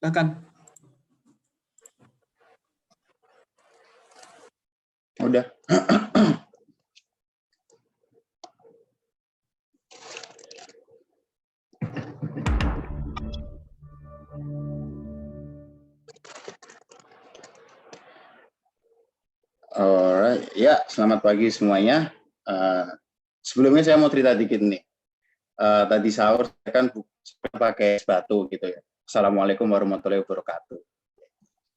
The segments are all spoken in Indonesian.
Silakan. Udah. Alright, ya, selamat pagi semuanya. Sebelumnya saya mau cerita dikit nih. Tadi sahur saya kan pakai es batu gitu ya. Assalamualaikum warahmatullahi wabarakatuh.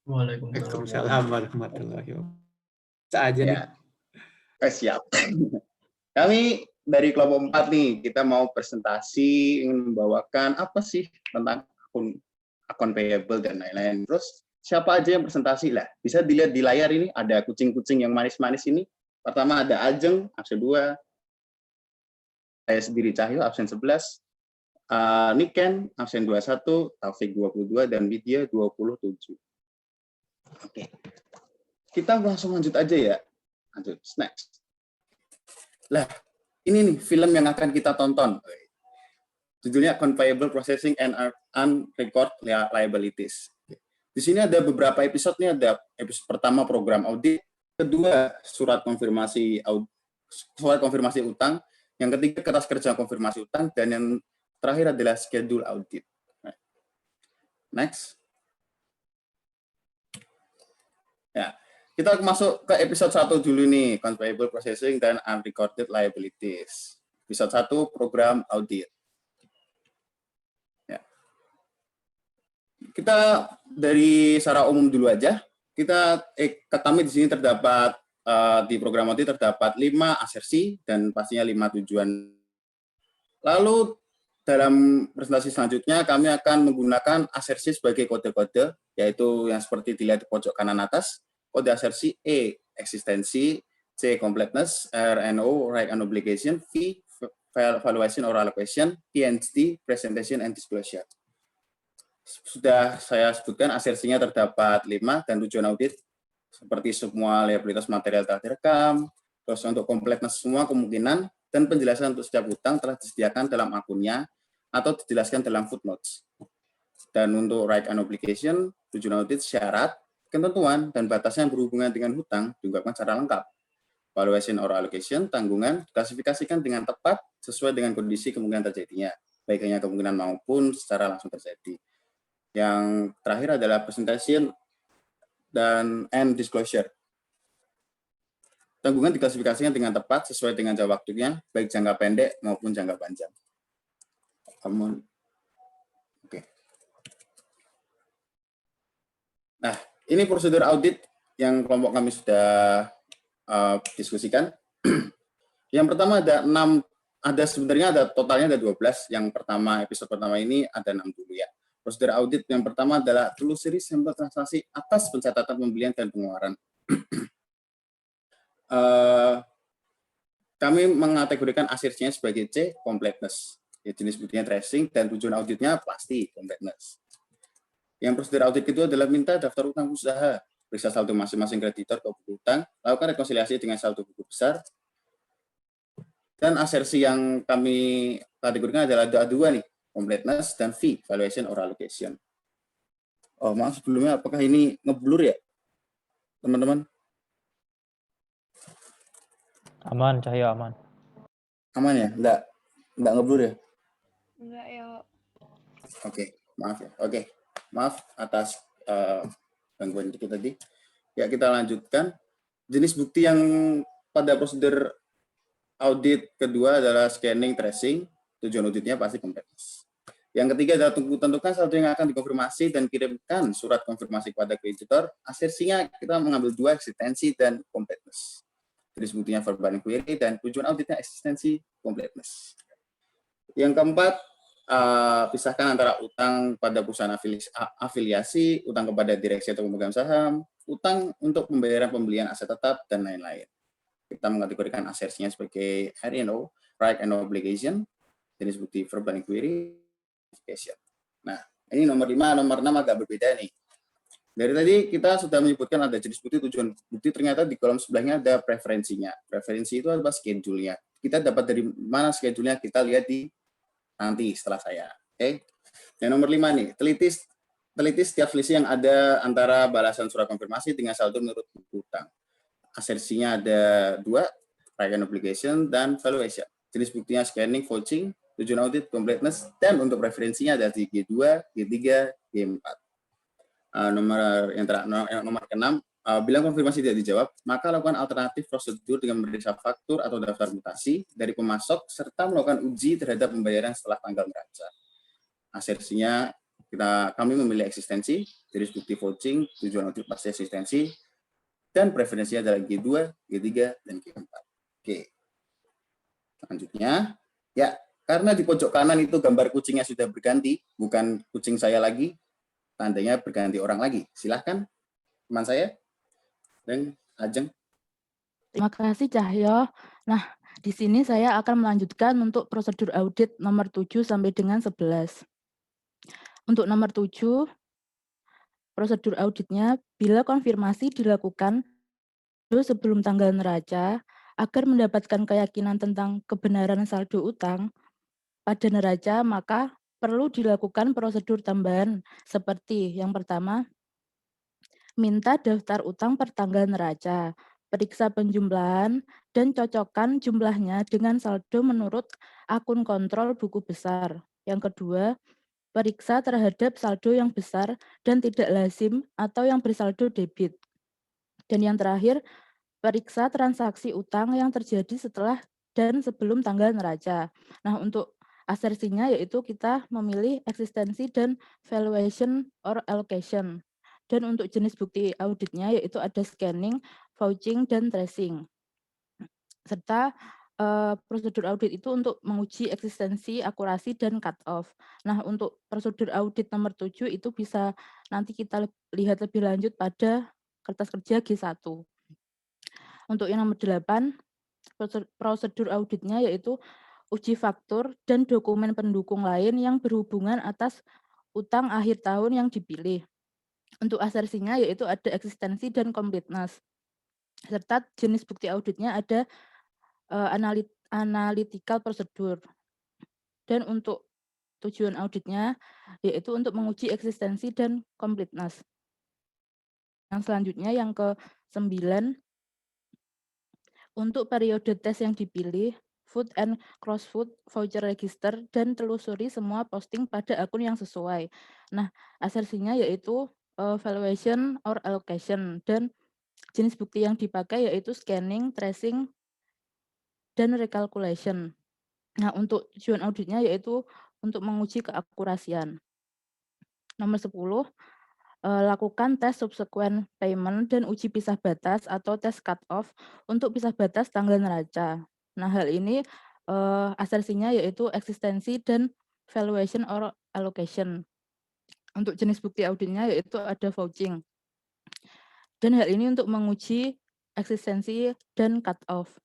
Waalaikumsalam warahmatullahi wabarakatuh. Saja nih. Ya, siap. Kami dari kelompok 4 nih, kita mau presentasi, ingin membawakan apa sih tentang akun payable dan lain-lain. Terus siapa aja yang presentasi lah? Bisa dilihat di layar ini, ada kucing-kucing yang manis-manis ini. Pertama ada Ajeng, absen 2. Saya sendiri Cahyo, absen 11. Niken, absen 21. Taufik 22, dan Widya 27. Oke. Kita langsung lanjut aja ya. Lanjut, next. Lah, ini nih film yang akan kita tonton. Judulnya Payable Processing and Unrecord Liabilities. Di sini ada beberapa episode nih, ada episode pertama program audit, kedua surat konfirmasi utang, yang ketiga kertas kerja konfirmasi utang, dan yang terakhir adalah schedule audit. Next. Ya, kita masuk ke episode 1 dulu nih, Payable Processing dan Unrecorded Liabilities. Episode 1 program audit. Ya. Kita dari secara umum dulu aja. Kami di sini terdapat di program audit terdapat 5 asersi dan pastinya 5 tujuan. Lalu dalam presentasi selanjutnya kami akan menggunakan asersi sebagai kode-kode, yaitu yang seperti dilihat di pojok kanan atas. Kode asersi E, eksistensi, C, completeness, R, NO, right and obligation, V, valuation or allocation, PND, presentation and disclosure. Sudah saya sebutkan asersinya terdapat 5 dan tujuan audit seperti semua liabilitas material telah direkam, terus untuk completeness semua kemungkinan, dan penjelasan untuk setiap hutang telah disediakan dalam akunnya atau dijelaskan dalam footnotes. Dan untuk right and obligation, tujuan audit syarat, ketentuan, dan batasnya yang berhubungan dengan hutang diungkapkan secara lengkap. Valuation or allocation, tanggungan, klasifikasikan dengan tepat sesuai dengan kondisi kemungkinan terjadinya, baik hanya kemungkinan maupun secara langsung terjadi. Yang terakhir adalah presentation dan disclosure. Tanggungan diklasifikasikan dengan tepat sesuai dengan jangka waktunya, baik jangka pendek maupun jangka panjang. Oke. Nah, ini prosedur audit yang kelompok kami sudah diskusikan. Yang pertama sebenarnya ada totalnya ada 12. Yang pertama, episode pertama ini ada 6 dulu ya. Prosedur audit yang pertama adalah telusuri sampel transaksi atas pencatatan pembelian dan pengeluaran. Kami mengategorikan asersinya sebagai C, completeness. Ya, jenis buktinya tracing, dan tujuan auditnya pasti completeness. Yang prosedur audit kedua adalah minta daftar utang usaha, periksa saldo masing-masing kreditor ke buku utang, lakukan rekonsiliasi dengan saldo buku besar. Dan asersi yang kami kategorikan adalah ada 2 nih, completeness dan V, valuation or allocation. Oh, maaf sebelumnya, apakah ini ngeblur ya, teman-teman? Aman, Cahyo aman. Aman ya? Enggak ngeblur ya? Enggak ya. Oke, maaf ya. Oke, maaf atas gangguan dikit tadi. Ya, kita lanjutkan. Jenis bukti yang pada prosedur audit kedua adalah scanning, tracing. Tujuan auditnya pasti completeness. Yang ketiga adalah tentukan saldo yang akan dikonfirmasi dan kirimkan surat konfirmasi kepada kreditor. Asersinya kita mengambil 2, eksistensi dan completeness. Jenis buktinya verbal inquiry dan tujuan auditnya eksistensi, completeness. Yang keempat, pisahkan antara utang pada perusahaan afiliasi, utang kepada direksi atau pemegang saham, utang untuk pembayaran pembelian aset tetap, dan lain-lain. Kita mengategorikan asersinya sebagai RNO, right and obligation, jenis bukti verbal inquiry. Nah, ini nomor 5, nomor 6 agak berbeda nih. Dari tadi kita sudah menyebutkan ada jenis bukti, tujuan bukti, ternyata di kolom sebelahnya ada preferensinya. Preferensi itu adalah schedule-nya. Kita dapat dari mana schedule-nya, kita lihat di nanti setelah saya. Oke. Yang nomor 5 nih, teliti teliti setiap selisih yang ada antara balasan surat konfirmasi dengan saldo menurut buku utang. Asersinya ada 2, right and obligation, dan valuation. Jenis buktinya scanning, vouching, tujuan audit, completeness, dan untuk referensinya ada di G2, G3, G4. Nomor ke-6, bila konfirmasi tidak dijawab, maka lakukan alternatif prosedur dengan memeriksa faktur atau daftar mutasi dari pemasok, serta melakukan uji terhadap pembayaran setelah tanggal neraca. Asersinya, kami memilih eksistensi, jenis bukti vouching, tujuan audit pasti eksistensi, dan preferensinya adalah G2, G3, dan G4. Oke. Selanjutnya, ya, karena di pojok kanan itu gambar kucingnya sudah berganti, bukan kucing saya lagi, tandanya berganti orang lagi. Silahkan, teman saya, dan Ajeng. Terima kasih, Cahyo. Nah, di sini saya akan melanjutkan untuk prosedur audit nomor 7 sampai dengan 11. Untuk nomor 7, prosedur auditnya, bila konfirmasi dilakukan sebelum tanggal neraca, agar mendapatkan keyakinan tentang kebenaran saldo utang pada neraca, maka perlu dilakukan prosedur tambahan seperti yang pertama, minta daftar utang per tanggal neraca, periksa penjumlahan, dan cocokkan jumlahnya dengan saldo menurut akun kontrol buku besar. Yang kedua, periksa terhadap saldo yang besar dan tidak lazim atau yang bersaldo debit. Dan yang terakhir, periksa transaksi utang yang terjadi setelah dan sebelum tanggal neraca. Nah, untuk asersinya yaitu kita memilih eksistensi dan valuation or allocation. Dan untuk jenis bukti auditnya yaitu ada scanning, vouching, dan tracing. Serta prosedur audit itu untuk menguji eksistensi, akurasi, dan cut-off. Nah, untuk prosedur audit nomor 7 itu bisa nanti kita lihat lebih lanjut pada kertas kerja G1. Untuk yang nomor 8, prosedur auditnya yaitu uji faktur dan dokumen pendukung lain yang berhubungan atas utang akhir tahun yang dipilih. Untuk asersinya yaitu ada eksistensi dan completeness. Serta jenis bukti auditnya ada analytical prosedur. Dan untuk tujuan auditnya yaitu untuk menguji eksistensi dan completeness. Yang selanjutnya yang ke-9, untuk periode tes yang dipilih, food and cross-food voucher register, dan telusuri semua posting pada akun yang sesuai. Nah, asersinya yaitu valuation or allocation, dan jenis bukti yang dipakai yaitu scanning, tracing, dan recalculation. Nah, untuk tujuan auditnya yaitu untuk menguji keakurasian. Nomor 10, lakukan tes subsequent payment dan uji pisah batas atau tes cut-off untuk pisah batas tanggal neraca. Nah, hal ini asersinya yaitu eksistensi dan valuation or allocation. Untuk jenis bukti auditnya yaitu ada vouching. Dan hal ini untuk menguji eksistensi dan cut-off.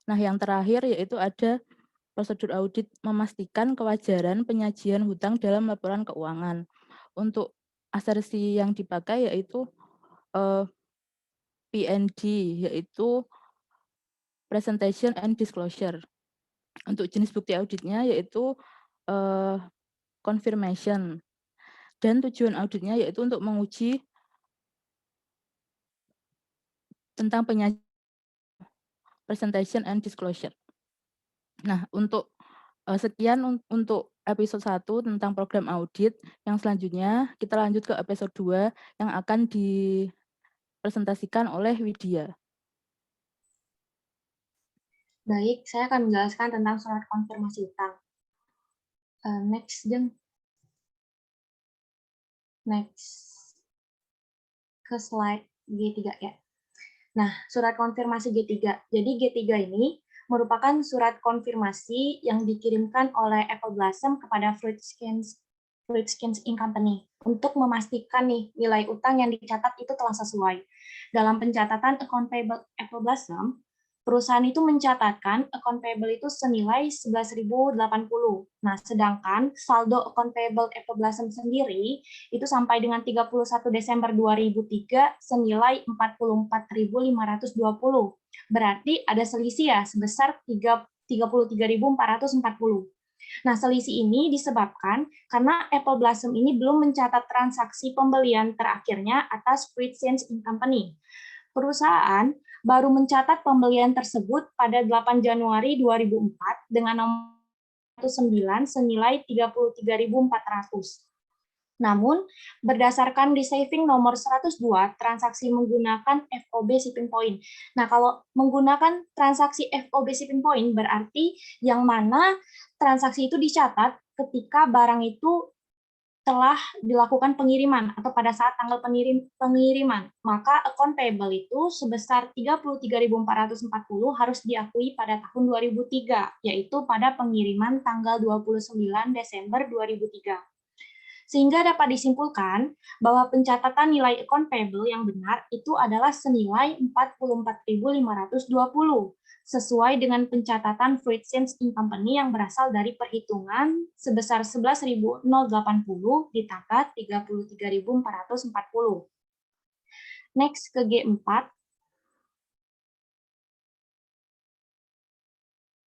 Nah, yang terakhir yaitu ada prosedur audit memastikan kewajaran penyajian hutang dalam laporan keuangan. Untuk asersi yang dipakai yaitu PND, yaitu Presentation and Disclosure. Untuk jenis bukti auditnya yaitu confirmation. Dan tujuan auditnya yaitu untuk menguji tentang penyajian Presentation and Disclosure. Nah, untuk sekian untuk episode 1 tentang program audit. Yang selanjutnya kita lanjut ke episode 2 yang akan dipresentasikan oleh Widya. Baik, saya akan menjelaskan tentang surat konfirmasi utang. Next, Jeng. Next. Ke slide G3 ya. Nah, surat konfirmasi G3. Jadi G3 ini merupakan surat konfirmasi yang dikirimkan oleh Apple Blossom kepada Fruit Skins Ink Company untuk memastikan nih nilai utang yang dicatat itu telah sesuai. Dalam pencatatan account payable Apple Blossom, perusahaan itu mencatatkan account payable itu senilai 11.080. Nah, sedangkan saldo account payable Apple Blossom sendiri itu sampai dengan 31 Desember 2003 senilai 44.520. Berarti ada selisih ya sebesar 33.440. Nah, selisih ini disebabkan karena Apple Blossom ini belum mencatat transaksi pembelian terakhirnya atas Fruit Sense Company. Perusahaan baru mencatat pembelian tersebut pada 8 Januari 2004 dengan nomor 9 senilai 33.400. Namun, berdasarkan receiving nomor 102, transaksi menggunakan FOB shipping point. Nah, kalau menggunakan transaksi FOB shipping point berarti yang mana transaksi itu dicatat ketika barang itu telah dilakukan pengiriman atau pada saat tanggal pengiriman. Maka account payable itu sebesar 33.440 harus diakui pada tahun 2003, yaitu pada pengiriman tanggal 29 Desember 2003. Sehingga dapat disimpulkan bahwa pencatatan nilai account payable yang benar itu adalah senilai 44.520, sesuai dengan pencatatan Fruit Sense Company yang berasal dari perhitungan sebesar 11.080 ditambah 33.440. Next ke G4.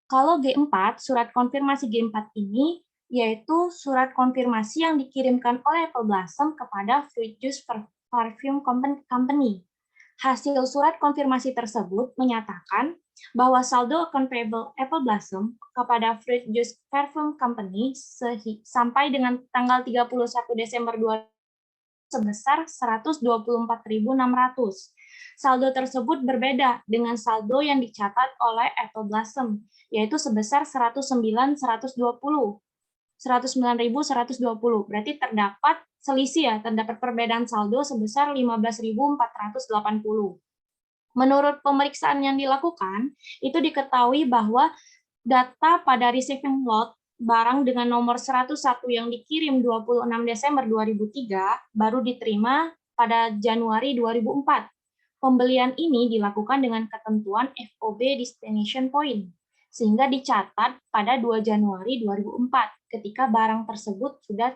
Kalau G4, surat konfirmasi G4 ini yaitu surat konfirmasi yang dikirimkan oleh Apple Blossom kepada Fruit Juice Perfume Company. Hasil surat konfirmasi tersebut menyatakan bahwa saldo account payable Apple Blossom kepada Fruit Juice Perfume Company sampai dengan tanggal 31 Desember 2020 sebesar 124.600. Saldo tersebut berbeda dengan saldo yang dicatat oleh Apple Blossom, yaitu sebesar 109.120. Berarti terdapat selisih ya, terdapat perbedaan saldo sebesar 15.480. Menurut pemeriksaan yang dilakukan, itu diketahui bahwa data pada receiving lot barang dengan nomor 101 yang dikirim 26 Desember 2003 baru diterima pada Januari 2004. Pembelian ini dilakukan dengan ketentuan FOB Destination Point, sehingga dicatat pada 2 Januari 2004 ketika barang tersebut sudah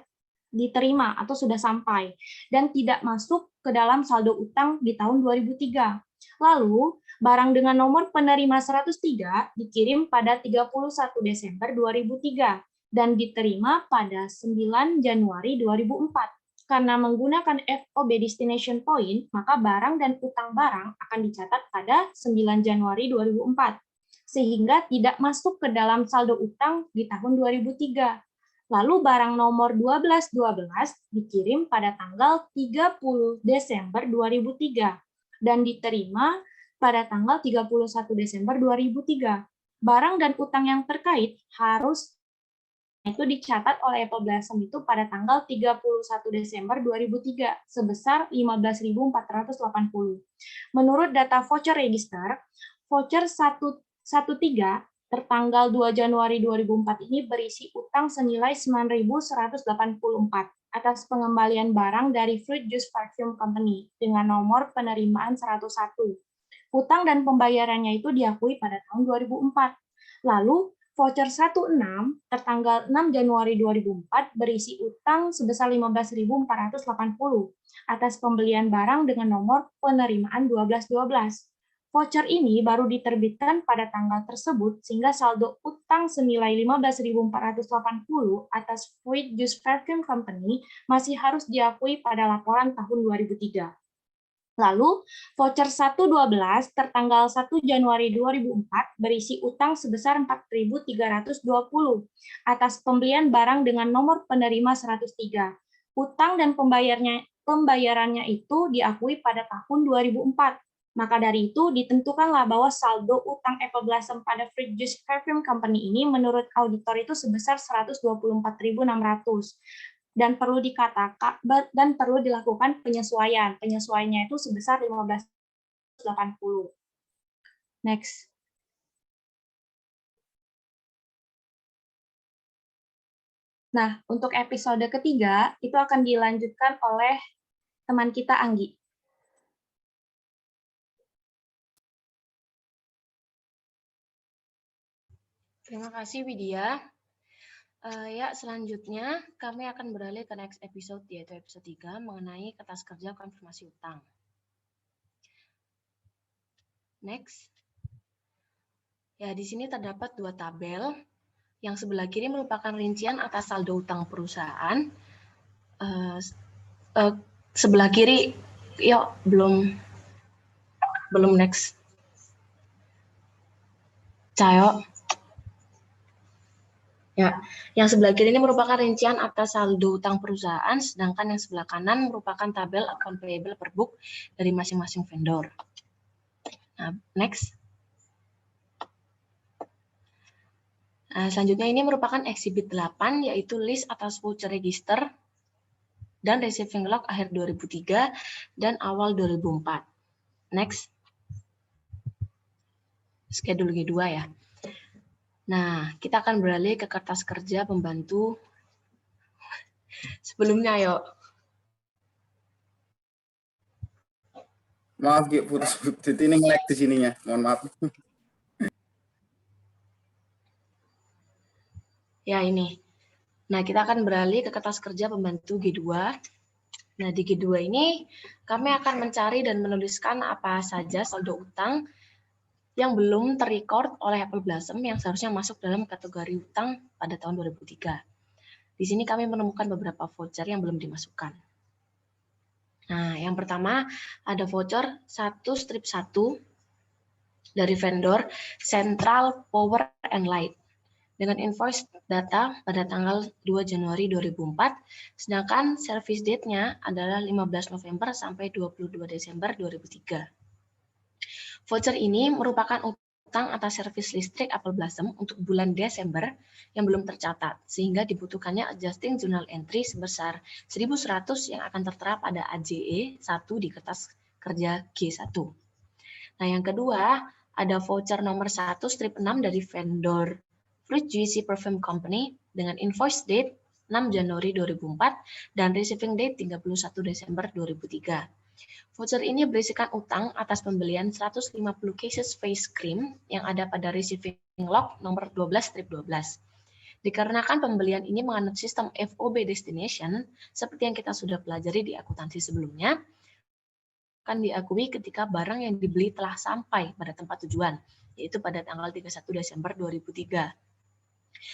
diterima atau sudah sampai dan tidak masuk ke dalam saldo utang di tahun 2003. Lalu, barang dengan nomor penerima 103 dikirim pada 31 Desember 2003 dan diterima pada 9 Januari 2004. Karena menggunakan FOB Destination Point, maka barang dan utang barang akan dicatat pada 9 Januari 2004, sehingga tidak masuk ke dalam saldo utang di tahun 2003. Lalu barang nomor 1212 dikirim pada tanggal 30 Desember 2003 dan diterima pada tanggal 31 Desember 2003. Barang dan utang yang terkait harus itu dicatat oleh Apple Blossom itu pada tanggal 31 Desember 2003 sebesar 15.480. Menurut data voucher register, voucher 113 tertanggal 2 Januari 2004 ini berisi utang senilai 9.184 atas pengembalian barang dari Fruit Juice Perfume Company dengan nomor penerimaan 101. Utang dan pembayarannya itu diakui pada tahun 2004. Lalu, voucher 16 tertanggal 6 Januari 2004 berisi utang sebesar 15.480 atas pembelian barang dengan nomor penerimaan 1212. Voucher ini baru diterbitkan pada tanggal tersebut sehingga saldo utang senilai 15.480 atas Fruit Juice Perfume Company masih harus diakui pada laporan tahun 2003. Lalu, voucher 112 tertanggal 1 Januari 2004 berisi utang sebesar 4.320 atas pembelian barang dengan nomor penerima 103. Utang dan pembayarannya itu diakui pada tahun 2004. Maka dari itu, ditentukanlah bahwa saldo utang Apple Blossom pada Fruit Juice Perfume Company ini menurut auditor itu sebesar 124.600. Dan perlu dilakukan penyesuaian. Penyesuaiannya itu sebesar 15.80. Next. Nah, untuk episode ketiga, itu akan dilanjutkan oleh teman kita, Anggi. Terima kasih, Widya. Ya, selanjutnya kami akan beralih ke next episode, yaitu episode 3, mengenai kertas kerja konfirmasi utang. Next. Ya, di sini terdapat 2 tabel. Yang sebelah kiri merupakan rincian atas saldo utang perusahaan. Sebelah kiri, yuk belum next. Cayo. Ya, yang sebelah kiri ini merupakan rincian atas saldo utang perusahaan, sedangkan yang sebelah kanan merupakan tabel account payable per book dari masing-masing vendor. Nah, next. Nah, selanjutnya ini merupakan exhibit 8, yaitu list atas voucher register dan receiving log akhir 2003 dan awal 2004. Next. Schedule G2 ya. Nah, kita akan beralih ke kertas kerja pembantu. Sebelumnya, yuk. Maaf, putus-putus ini nge-lag di sininya. Mohon maaf. Ya, ini. Nah, kita akan beralih ke kertas kerja pembantu G2. Nah, di G2 ini kami akan mencari dan menuliskan apa saja saldo utang yang belum terrecord oleh Apple Blossom yang seharusnya masuk dalam kategori utang pada tahun 2003. Di sini kami menemukan beberapa voucher yang belum dimasukkan. Nah, yang pertama ada voucher 1/1 dari vendor Central Power and Light dengan invoice data pada tanggal 2 Januari 2004, sedangkan service date-nya adalah 15 November sampai 22 Desember 2003. Voucher ini merupakan utang atas servis listrik Apple Blossom untuk bulan Desember yang belum tercatat, sehingga dibutuhkannya adjusting journal entry sebesar 1.100 yang akan tertera pada AJE 1 di kertas kerja G1. Nah, yang kedua, ada voucher nomor 1/6 dari vendor Fruit Juicy Perfume Company dengan invoice date 6 Januari 2004 dan receiving date 31 Desember 2003. Voucher ini berisikan utang atas pembelian 150 cases face cream yang ada pada receiving log nomor 12/12. Dikarenakan pembelian ini menganut sistem FOB destination, seperti yang kita sudah pelajari di akuntansi sebelumnya, akan diakui ketika barang yang dibeli telah sampai pada tempat tujuan, yaitu pada tanggal 31 Desember 2003.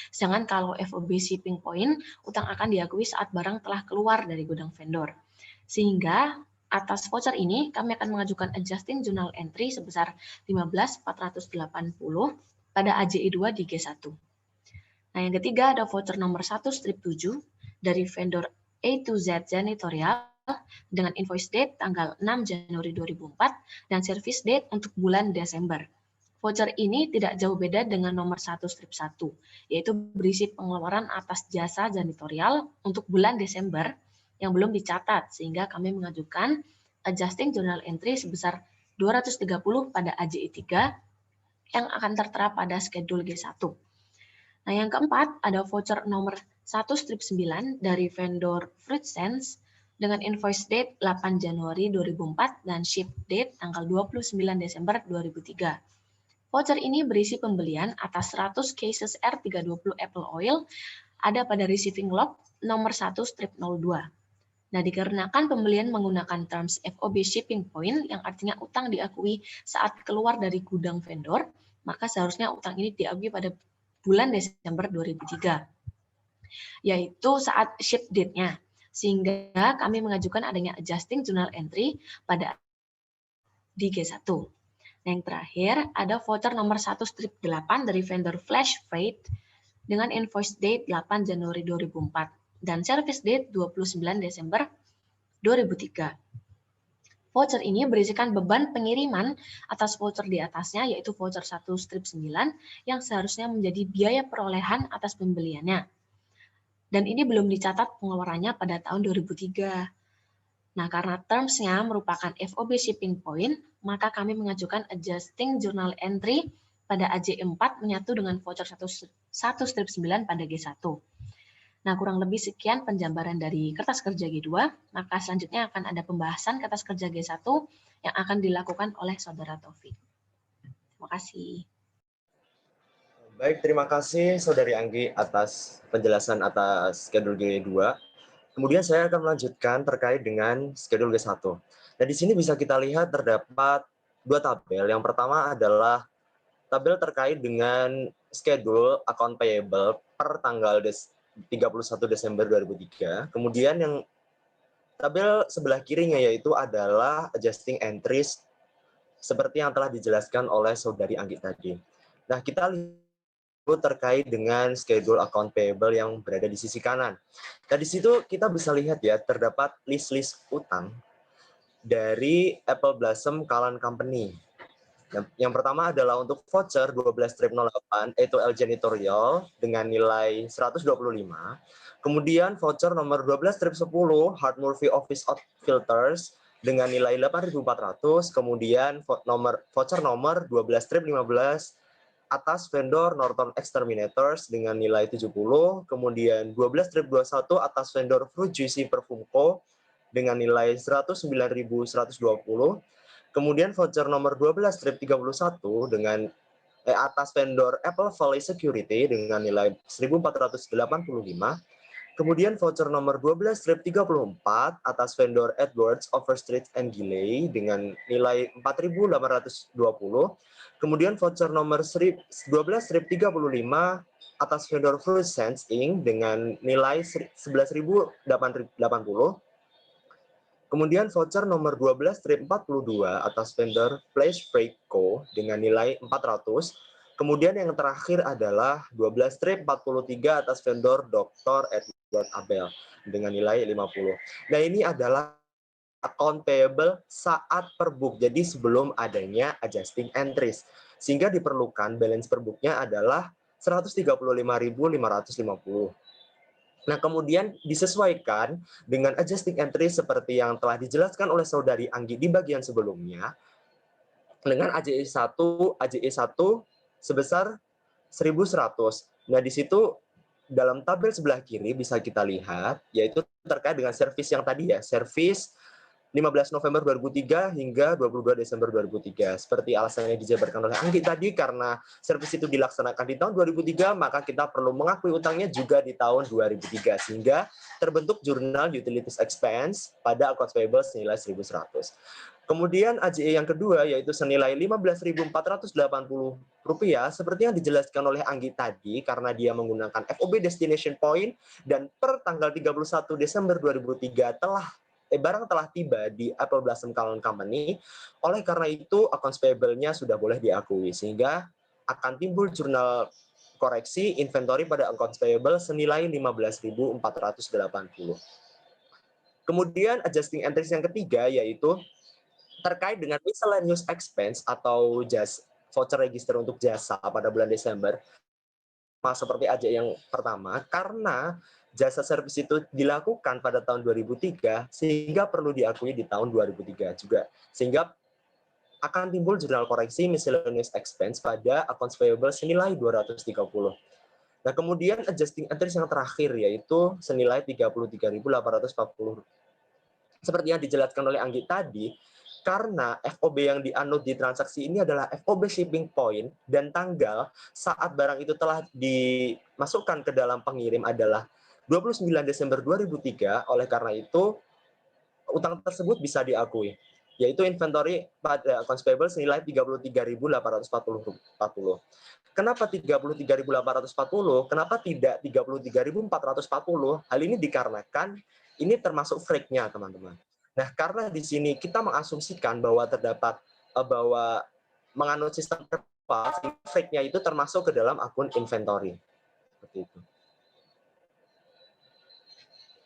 Sedangkan kalau FOB shipping point, utang akan diakui saat barang telah keluar dari gudang vendor. Sehingga atas voucher ini, kami akan mengajukan adjusting journal entry sebesar 15.480 pada AJI 2 di G1. Nah, yang ketiga ada voucher nomor 1/7 dari vendor A to Z Janitorial dengan invoice date tanggal 6 Januari 2004 dan service date untuk bulan Desember. Voucher ini tidak jauh beda dengan nomor 1/1, yaitu berisi pengeluaran atas jasa janitorial untuk bulan Desember yang belum dicatat, sehingga kami mengajukan adjusting journal entry sebesar 230 pada AJI 3 yang akan tertera pada schedule G1. Nah, yang keempat ada voucher nomor 1/9 dari vendor Fruit Sense dengan invoice date 8 Januari 2004 dan ship date tanggal 29 Desember 2003. Voucher ini berisi pembelian atas 100 cases R320 Apple Oil ada pada receiving log nomor 1/02. Nah, dikarenakan pembelian menggunakan terms FOB shipping point yang artinya utang diakui saat keluar dari gudang vendor, maka seharusnya utang ini diakui pada bulan Desember 2003, yaitu saat ship date-nya. Sehingga kami mengajukan adanya adjusting journal entry pada di G1. Yang terakhir, ada voucher nomor 1/8 dari vendor Flash Freight dengan invoice date 8 Januari 2004 dan service date 29 Desember 2003. Voucher ini berisikan beban pengiriman atas voucher di atasnya, yaitu voucher 1/9 yang seharusnya menjadi biaya perolehan atas pembeliannya. Dan ini belum dicatat pengeluarannya pada tahun 2003. Nah, karena terms-nya merupakan FOB shipping point, maka kami mengajukan adjusting journal entry pada AJ4 menyatu dengan voucher 1/9 pada G1. Nah, kurang lebih sekian penjabaran dari kertas kerja G2, maka selanjutnya akan ada pembahasan kertas kerja G1 yang akan dilakukan oleh Saudara Taufik. Terima kasih. Baik, terima kasih Saudari Anggi atas penjelasan atas schedule G2. Kemudian saya akan melanjutkan terkait dengan schedule G1. Nah, di sini bisa kita lihat terdapat dua tabel. Yang pertama adalah tabel terkait dengan schedule account payable per tanggal 31 Desember 2003. Kemudian yang tabel sebelah kirinya yaitu adalah adjusting entries seperti yang telah dijelaskan oleh Saudari Anggi tadi. Nah, kita lihat terkait dengan schedule account payable yang berada di sisi kanan. Nah, di situ kita bisa lihat ya, terdapat list-list utang dari Apple Blossom Kalan Company. Yang pertama adalah untuk voucher 12-08 Etoile Janitorial dengan nilai 125. Kemudian voucher nomor 12-10 Hard Murphy Office Filters dengan nilai 8.400. Kemudian voucher nomor 12-15 atas vendor Norton Exterminators dengan nilai 70. Kemudian 12-21 atas vendor Fruit Juicy Perfume Co dengan nilai 109.120. Kemudian voucher nomor 12-31 dengan atas vendor Apple Valley Security dengan nilai 1.485. Kemudian voucher nomor 12-34 atas vendor Edwards, Overstreet and Gilley dengan nilai 4.820. Kemudian voucher nomor 12-35 atas vendor Fruit Sense Inc. dengan nilai 11.880. Kemudian voucher nomor 12-42 atas vendor Place Freight Co. dengan nilai 400. Kemudian yang terakhir adalah 12-43 atas vendor Dr. Edward Abel dengan nilai 50. Nah, ini adalah account payable saat per book, jadi sebelum adanya adjusting entries. Sehingga diperlukan balance per booknya adalah 135.550. Nah, kemudian disesuaikan dengan adjusting entry seperti yang telah dijelaskan oleh Saudari Anggi di bagian sebelumnya dengan AJE 1 sebesar 1.100. Nah, di situ dalam tabel sebelah kiri bisa kita lihat yaitu terkait dengan servis yang tadi ya, servis 15 November 2003 hingga 22 Desember 2003. Seperti alasan yang dijabarkan oleh Anggi tadi, karena servis itu dilaksanakan di tahun 2003, maka kita perlu mengakui utangnya juga di tahun 2003. Sehingga terbentuk jurnal utilities expense pada accounts payable senilai 1.100. Kemudian AJE yang kedua, yaitu senilai Rp15.480, seperti yang dijelaskan oleh Anggi tadi, karena dia menggunakan FOB Destination Point, dan per tanggal 31 Desember 2003 barang telah tiba di Apple Blossom Kalan Company. Oleh karena itu, accounts payable-nya sudah boleh diakui, sehingga akan timbul jurnal koreksi inventory pada accounts payable senilai 15.480. Kemudian adjusting entries yang ketiga yaitu terkait dengan miscellaneous expense atau voucher register untuk jasa pada bulan Desember. Seperti aja yang pertama, karena jasa servis itu dilakukan pada tahun 2003, sehingga perlu diakui di tahun 2003 juga. Sehingga akan timbul jurnal koreksi miscellaneous expense pada accounts payable senilai 230. Nah, kemudian adjusting entries yang terakhir yaitu senilai 33.840. Seperti yang dijelaskan oleh Anggi tadi, karena FOB yang dianut di transaksi ini adalah FOB shipping point dan tanggal saat barang itu telah dimasukkan ke dalam pengirim adalah 29 Desember 2003, oleh karena itu utang tersebut bisa diakui, yaitu inventory pada accounts payable senilai 33.840. Kenapa 33.840? Kenapa tidak 33.440? Hal ini dikarenakan ini termasuk freak-nya, teman-teman. Nah, karena di sini kita mengasumsikan bahwa menganut sistem freak-nya itu termasuk ke dalam akun inventory. Seperti itu.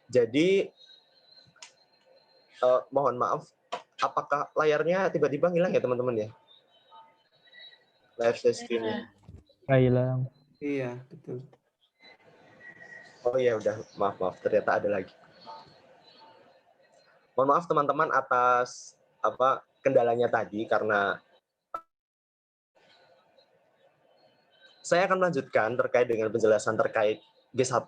Jadi, mohon maaf, apakah layarnya tiba-tiba hilang ya, teman-teman ya? Live screen-nya. Hilang. Iya, betul. Oh iya, udah. Maaf, ternyata ada lagi. Mohon maaf teman-teman atas kendalanya tadi, karena saya akan melanjutkan terkait dengan penjelasan terkait G1.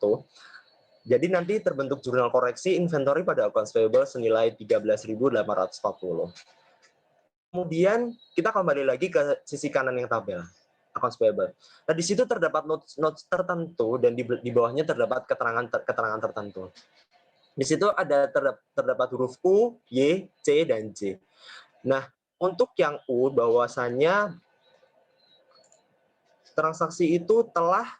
Jadi nanti terbentuk jurnal koreksi inventory pada accounts payable senilai 13.840. Kemudian kita kembali lagi ke sisi kanan yang tabel accounts payable. Nah, di situ terdapat notes tertentu dan di bawahnya terdapat keterangan tertentu. Di situ ada terdapat huruf U, Y, C, dan J. Nah, untuk yang U bahwasannya transaksi itu telah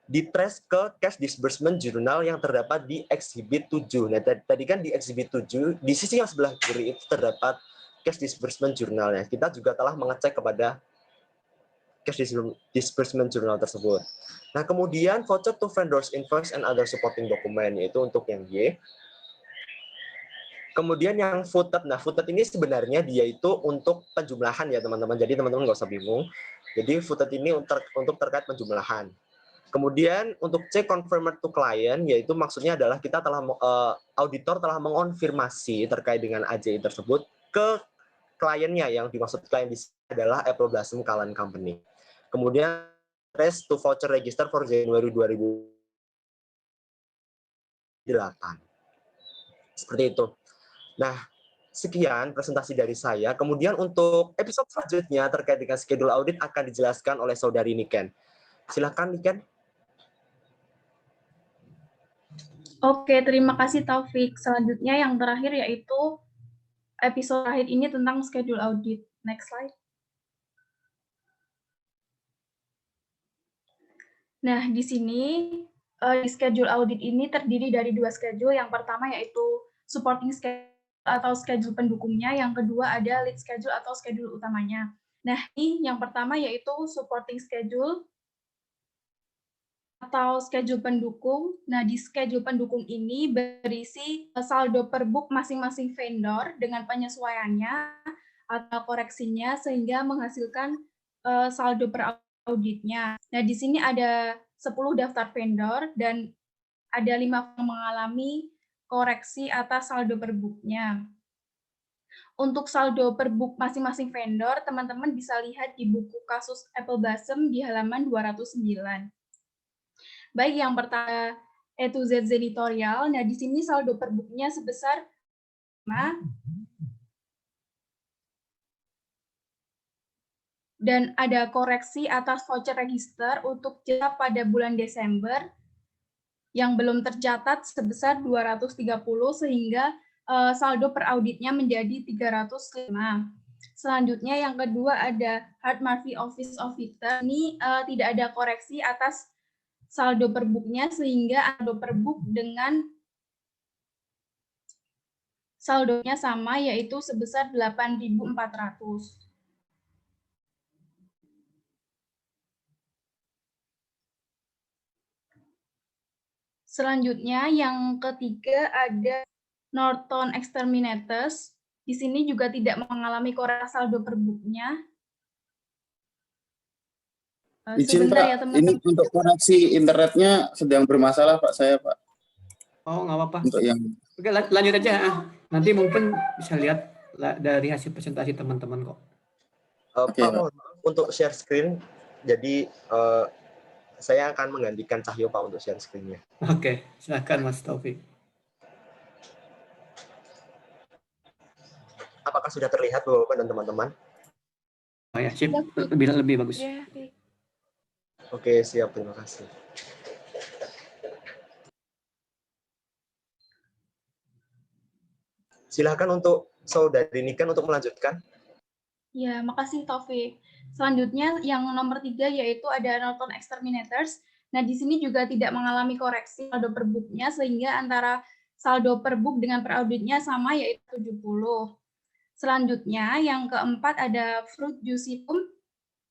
ditrace ke cash disbursement journal yang terdapat di Exhibit 7. Nah, tadi kan di Exhibit 7, di sisi yang sebelah kiri itu terdapat cash disbursement journalnya. Kita juga telah mengecek kepada cash disbursement journal tersebut. Nah, kemudian voucher to vendors, invoice, and other supporting document, yaitu untuk yang Y. Kemudian yang footed, nah footed ini sebenarnya dia itu untuk penjumlahan ya teman-teman. Jadi teman-teman nggak usah bingung. Jadi footed ini untuk terkait penjumlahan. Kemudian untuk C confirmed to client, yaitu maksudnya adalah kita telah auditor telah mengonfirmasi terkait dengan AJI tersebut ke kliennya, yang dimaksud klien di sini adalah Apple Blossom Kallen Company. Kemudian trace to voucher register for January 2008. Seperti itu. Nah, sekian presentasi dari saya. Kemudian untuk episode selanjutnya terkait dengan schedule audit akan dijelaskan oleh Saudari Niken. Silakan Niken. Oke, terima kasih Taufik. Selanjutnya yang terakhir yaitu episode terakhir ini tentang schedule audit. Next slide. Nah, di sini di schedule audit ini terdiri dari 2 schedule. Yang pertama yaitu supporting schedule atau schedule pendukungnya, yang kedua ada lead schedule atau schedule utamanya. Nah, ini yang pertama yaitu supporting schedule atau schedule pendukung. Nah, di schedule pendukung ini berisi saldo per book masing-masing vendor dengan penyesuaiannya atau koreksinya sehingga menghasilkan saldo per auditnya. Nah, di sini ada 10 daftar vendor dan ada 5 yang mengalami koreksi atas saldo per book-nya. Untuk saldo per book masing-masing vendor, teman-teman bisa lihat di buku kasus Apple Blossom di halaman 209. Baik, yang pertama E to Z editorial. Nah, di sini saldo per book-nya sebesar 5. Dan ada koreksi atas voucher register untuk jasa pada bulan Desember yang belum tercatat sebesar 230 sehingga saldo per auditnya menjadi 305. Selanjutnya yang kedua ada Hart Murphy Office Auditor. Ini tidak ada koreksi atas saldo per book-nya sehingga saldo per book dengan saldonya sama yaitu sebesar 8.400. Selanjutnya yang ketiga ada Norton Exterminators. Di sini juga tidak mengalami koreksi saldo per book-nya. Izin Sebentar Pak, ya teman-teman. ini untuk koneksi internetnya sedang bermasalah Pak saya Pak. Oh, nggak apa-apa. Untuk yang Oke, lanjut aja. Nanti mungkin bisa lihat dari hasil presentasi teman-teman kok. Pak, mohon maaf untuk share screen. Jadi saya akan menggantikan Cahyo Pak untuk share screen-nya. Oke, silakan Mas Taufik. Apakah sudah terlihat Bapak dan teman-teman? Oh ya, sip. Lebih bagus. Oke, siap. Terima kasih. Silakan untuk Saudari Niken untuk melanjutkan. Ya, makasih Taufik. Selanjutnya yang nomor 3 yaitu ada Norton Exterminators. Nah, di sini juga tidak mengalami koreksi saldo per book-nya sehingga antara saldo per book dengan per auditnya sama yaitu 70. Selanjutnya yang keempat ada Fruit Juicy Plum.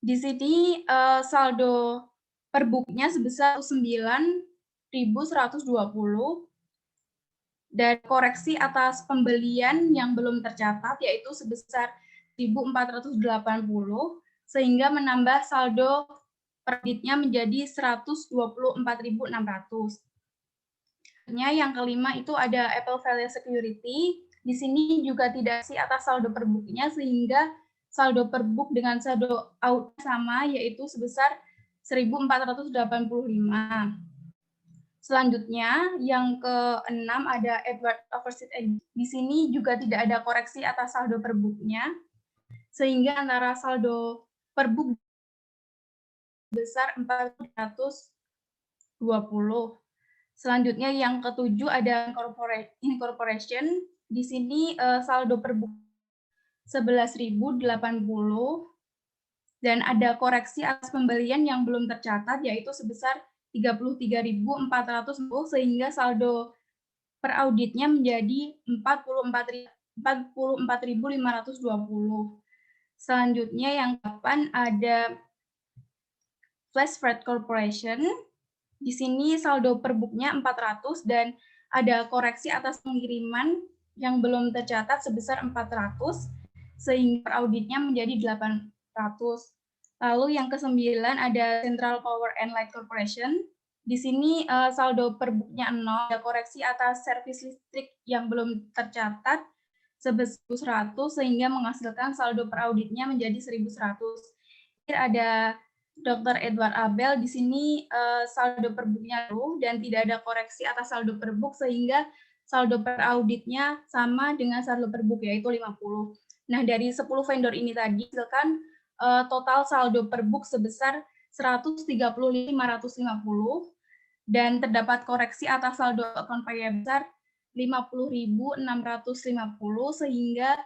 Di sini saldo per book-nya sebesar 9.120 dan koreksi atas pembelian yang belum tercatat yaitu sebesar 1.480 sehingga menambah saldo per auditnya menjadi 124.600. Yang kelima itu ada Apple Value Security. Di sini juga tidak sih atas saldo per book-nya sehingga saldo per book dengan saldo out sama yaitu sebesar 1.485. Selanjutnya yang keenam ada Edward Overseas. Di sini juga tidak ada koreksi atas saldo per book-nya sehingga antara saldo per book besar 420. Selanjutnya yang ketujuh ada incorporation. Di sini saldo per book 11.080 dan ada koreksi atas pembelian yang belum tercatat yaitu sebesar 33.400 sehingga saldo per auditnya menjadi 44.520. Selanjutnya yang ke-8 ada Flash Freight Corporation. Di sini saldo per book-nya 400 dan ada koreksi atas pengiriman yang belum tercatat sebesar 400 sehingga per auditnya menjadi 800. Lalu yang ke-9 ada Central Power and Light Corporation. Di sini saldo per book-nya 0, ada koreksi atas servis listrik yang belum tercatat sebesar 100 sehingga menghasilkan saldo per auditnya menjadi 1.100. Ada Dr. Edward Abel, di sini saldo per book-nya 0 dan tidak ada koreksi atas saldo per book sehingga saldo per auditnya sama dengan saldo per book yaitu 50. Nah, dari 10 vendor ini tadi hasilkan total saldo per book sebesar 130.550 dan terdapat koreksi atas saldo account payable besar 50.650 sehingga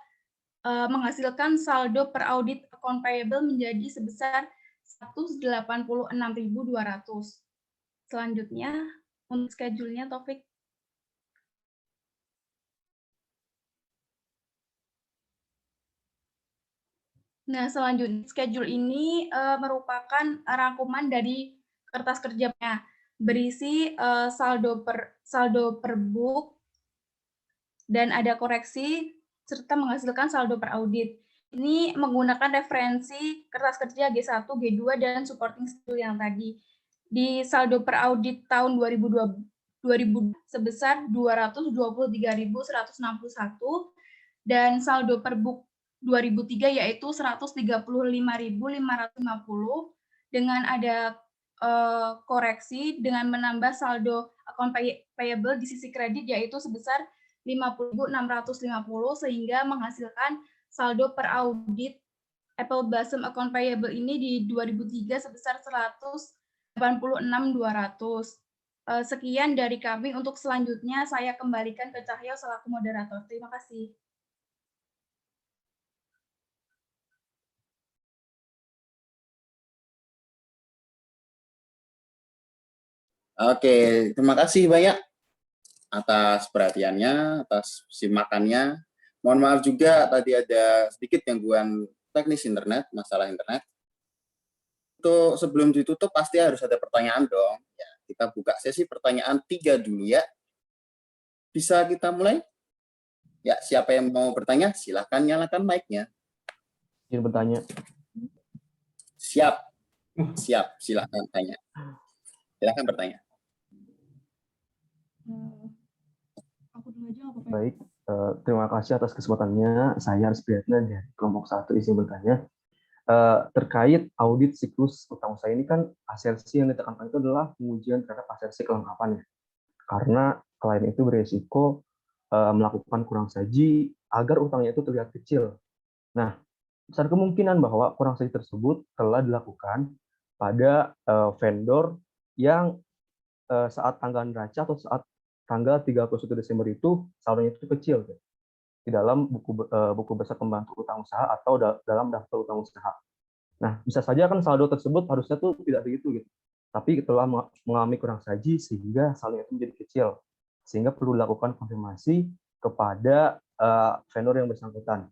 menghasilkan saldo per audit account payable menjadi sebesar 186.200. Selanjutnya untuk schedule-nya Taufik. Nah, selanjutnya schedule ini merupakan rangkuman dari kertas kerjanya, berisi saldo per book dan ada koreksi serta menghasilkan saldo per audit. Ini menggunakan referensi kertas kerja G1, G2 dan supporting schedule yang tadi. Di saldo per audit tahun 2020 sebesar 223.161 dan saldo per book 2003 yaitu 135.550 dengan ada koreksi dengan menambah saldo account payable di sisi kredit yaitu sebesar 50.650 sehingga menghasilkan saldo per audit Apple Blossom account payable ini di 2003 sebesar 186.200. Sekian dari kami. Untuk selanjutnya saya kembalikan ke Cahyo selaku moderator. Terima kasih. Oke, terima kasih banyak atas perhatiannya, atas simakannya. Mohon maaf juga tadi ada sedikit gangguan teknis internet, masalah internet. Untuk sebelum ditutup pasti harus ada pertanyaan dong. Ya, kita buka sesi pertanyaan 3 dulu ya. Bisa kita mulai? Ya, siapa yang mau bertanya? Silahkan nyalakan mic-nya. Izin bertanya. Siap. Siap, silahkan tanya. Silahkan bertanya. Aku dulu aja apa? Baik, terima kasih atas kesempatannya. Saya Aris Priyatna dari kelompok 1 izin bertanya. Terkait audit siklus utang usaha ini kan asersi yang ditekankan itu adalah pengujian terhadap asersi kelengkapan ya. Karena klien itu beresiko melakukan kurang saji agar utangnya itu terlihat kecil. Nah, besar kemungkinan bahwa kurang saji tersebut telah dilakukan pada vendor yang saat tanggal neraca atau saat tanggal 31 Desember itu saldonya itu kecil di dalam buku besar pembantu utang usaha atau dalam daftar utang usaha. Nah, bisa saja kan saldo tersebut harusnya tuh tidak begitu gitu. Tapi telah mengalami kurang saji sehingga saldonya itu menjadi kecil. Sehingga perlu dilakukan konfirmasi kepada vendor yang bersangkutan.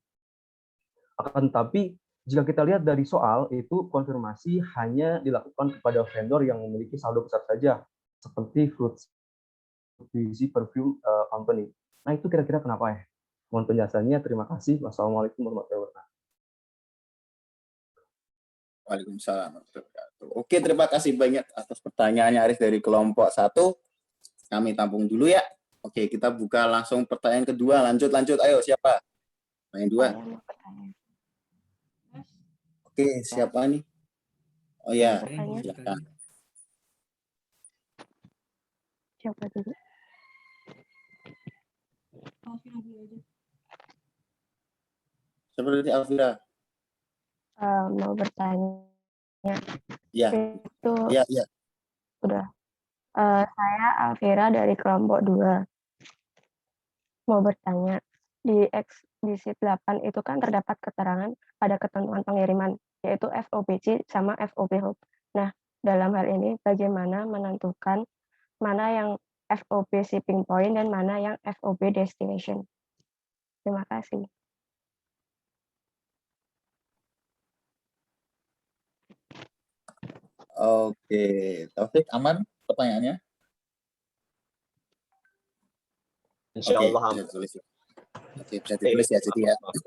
Akan tetapi jika kita lihat dari soal itu konfirmasi hanya dilakukan kepada vendor yang memiliki saldo besar saja seperti Fruit Busy Perfume Company. Nah, itu kira-kira kenapa ya? Mohon penjelasannya. Terima kasih. Wassalamualaikum warahmatullahi wabarakatuh. Waalaikumsalam. Oke, terima kasih banyak atas pertanyaannya Aris dari kelompok 1. Kami tampung dulu ya. Oke, kita buka langsung pertanyaan kedua. Lanjut. Ayo, siapa? Pertanyaan 2. Oke, siapa nih? Oh ya, silakan. Siapa dulu? Seperti Alvira. Mau bertanya. Ya. Itu ya. Udah. Saya Alvira dari kelompok 2. Mau bertanya. di sheet 8 itu kan terdapat keterangan pada ketentuan pengiriman, yaitu FOBC sama FOB hub. Nah, dalam hal ini bagaimana menentukan mana yang FOB shipping point dan mana yang FOB destination? Terima kasih. Oke, Taufik, aman pertanyaannya? Insya Oke, Allah bisa aman. ditulis ya. Oke, bisa ditulis ya, jadi ya. Oke.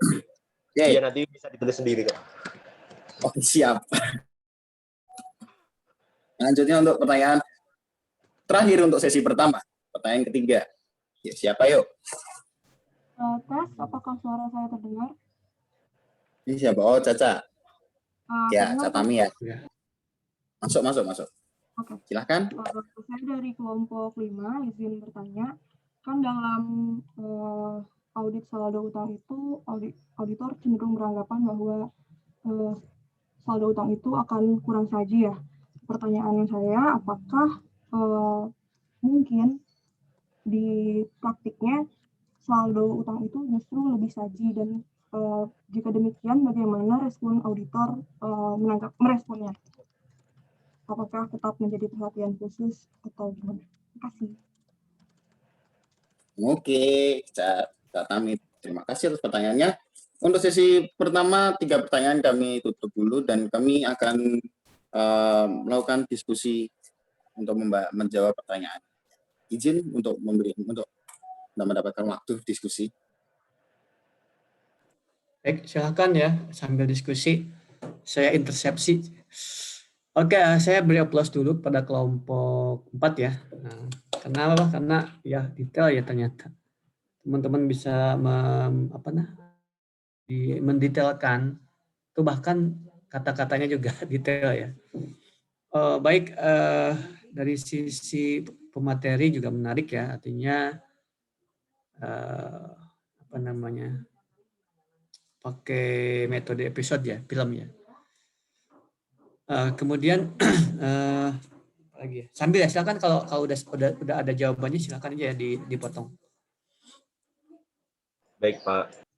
Iya, nanti bisa ditulis sendiri kok. Oke, siap. Lanjutnya untuk pertanyaan terakhir untuk sesi pertama, pertanyaan ketiga. Ya, siapa yuk? Tes, apakah suara saya terdengar? Ini siapa? Oh, Caca. Ya, Terdengar, Catami ya. Ya. Masuk. Oke. Silahkan. Saya dari kelompok 5, izin bertanya. Kan dalam audit saldo utang itu, auditor cenderung beranggapan bahwa saldo utang itu akan kurang saji ya. Pertanyaan saya, apakah mungkin di praktiknya saldo utang itu justru lebih saji, dan jika demikian bagaimana respon auditor meresponnya? Apakah tetap menjadi perhatian khusus atau gimana? Terima kasih. Oke, Catami. Terima kasih atas pertanyaannya. Untuk sesi pertama, 3 pertanyaan kami tutup dulu dan kami akan melakukan diskusi untuk menjawab pertanyaan. Izin untuk mendapatkan waktu diskusi. Baik, silakan ya sambil diskusi. Saya intersepsi. Oke, saya beri aplaus dulu pada kelompok 4 ya. Nah, kenapa? Karena ya detail ya ternyata. Teman-teman bisa mendetailkan itu, bahkan kata-katanya juga detail ya. Baik, dari sisi pemateri juga menarik ya, artinya pakai metode episode ya, film ya. Kemudian lagi ya, sambil ya, silakan kalau udah ada jawabannya silakan aja ya dipotong. Baik, Pak.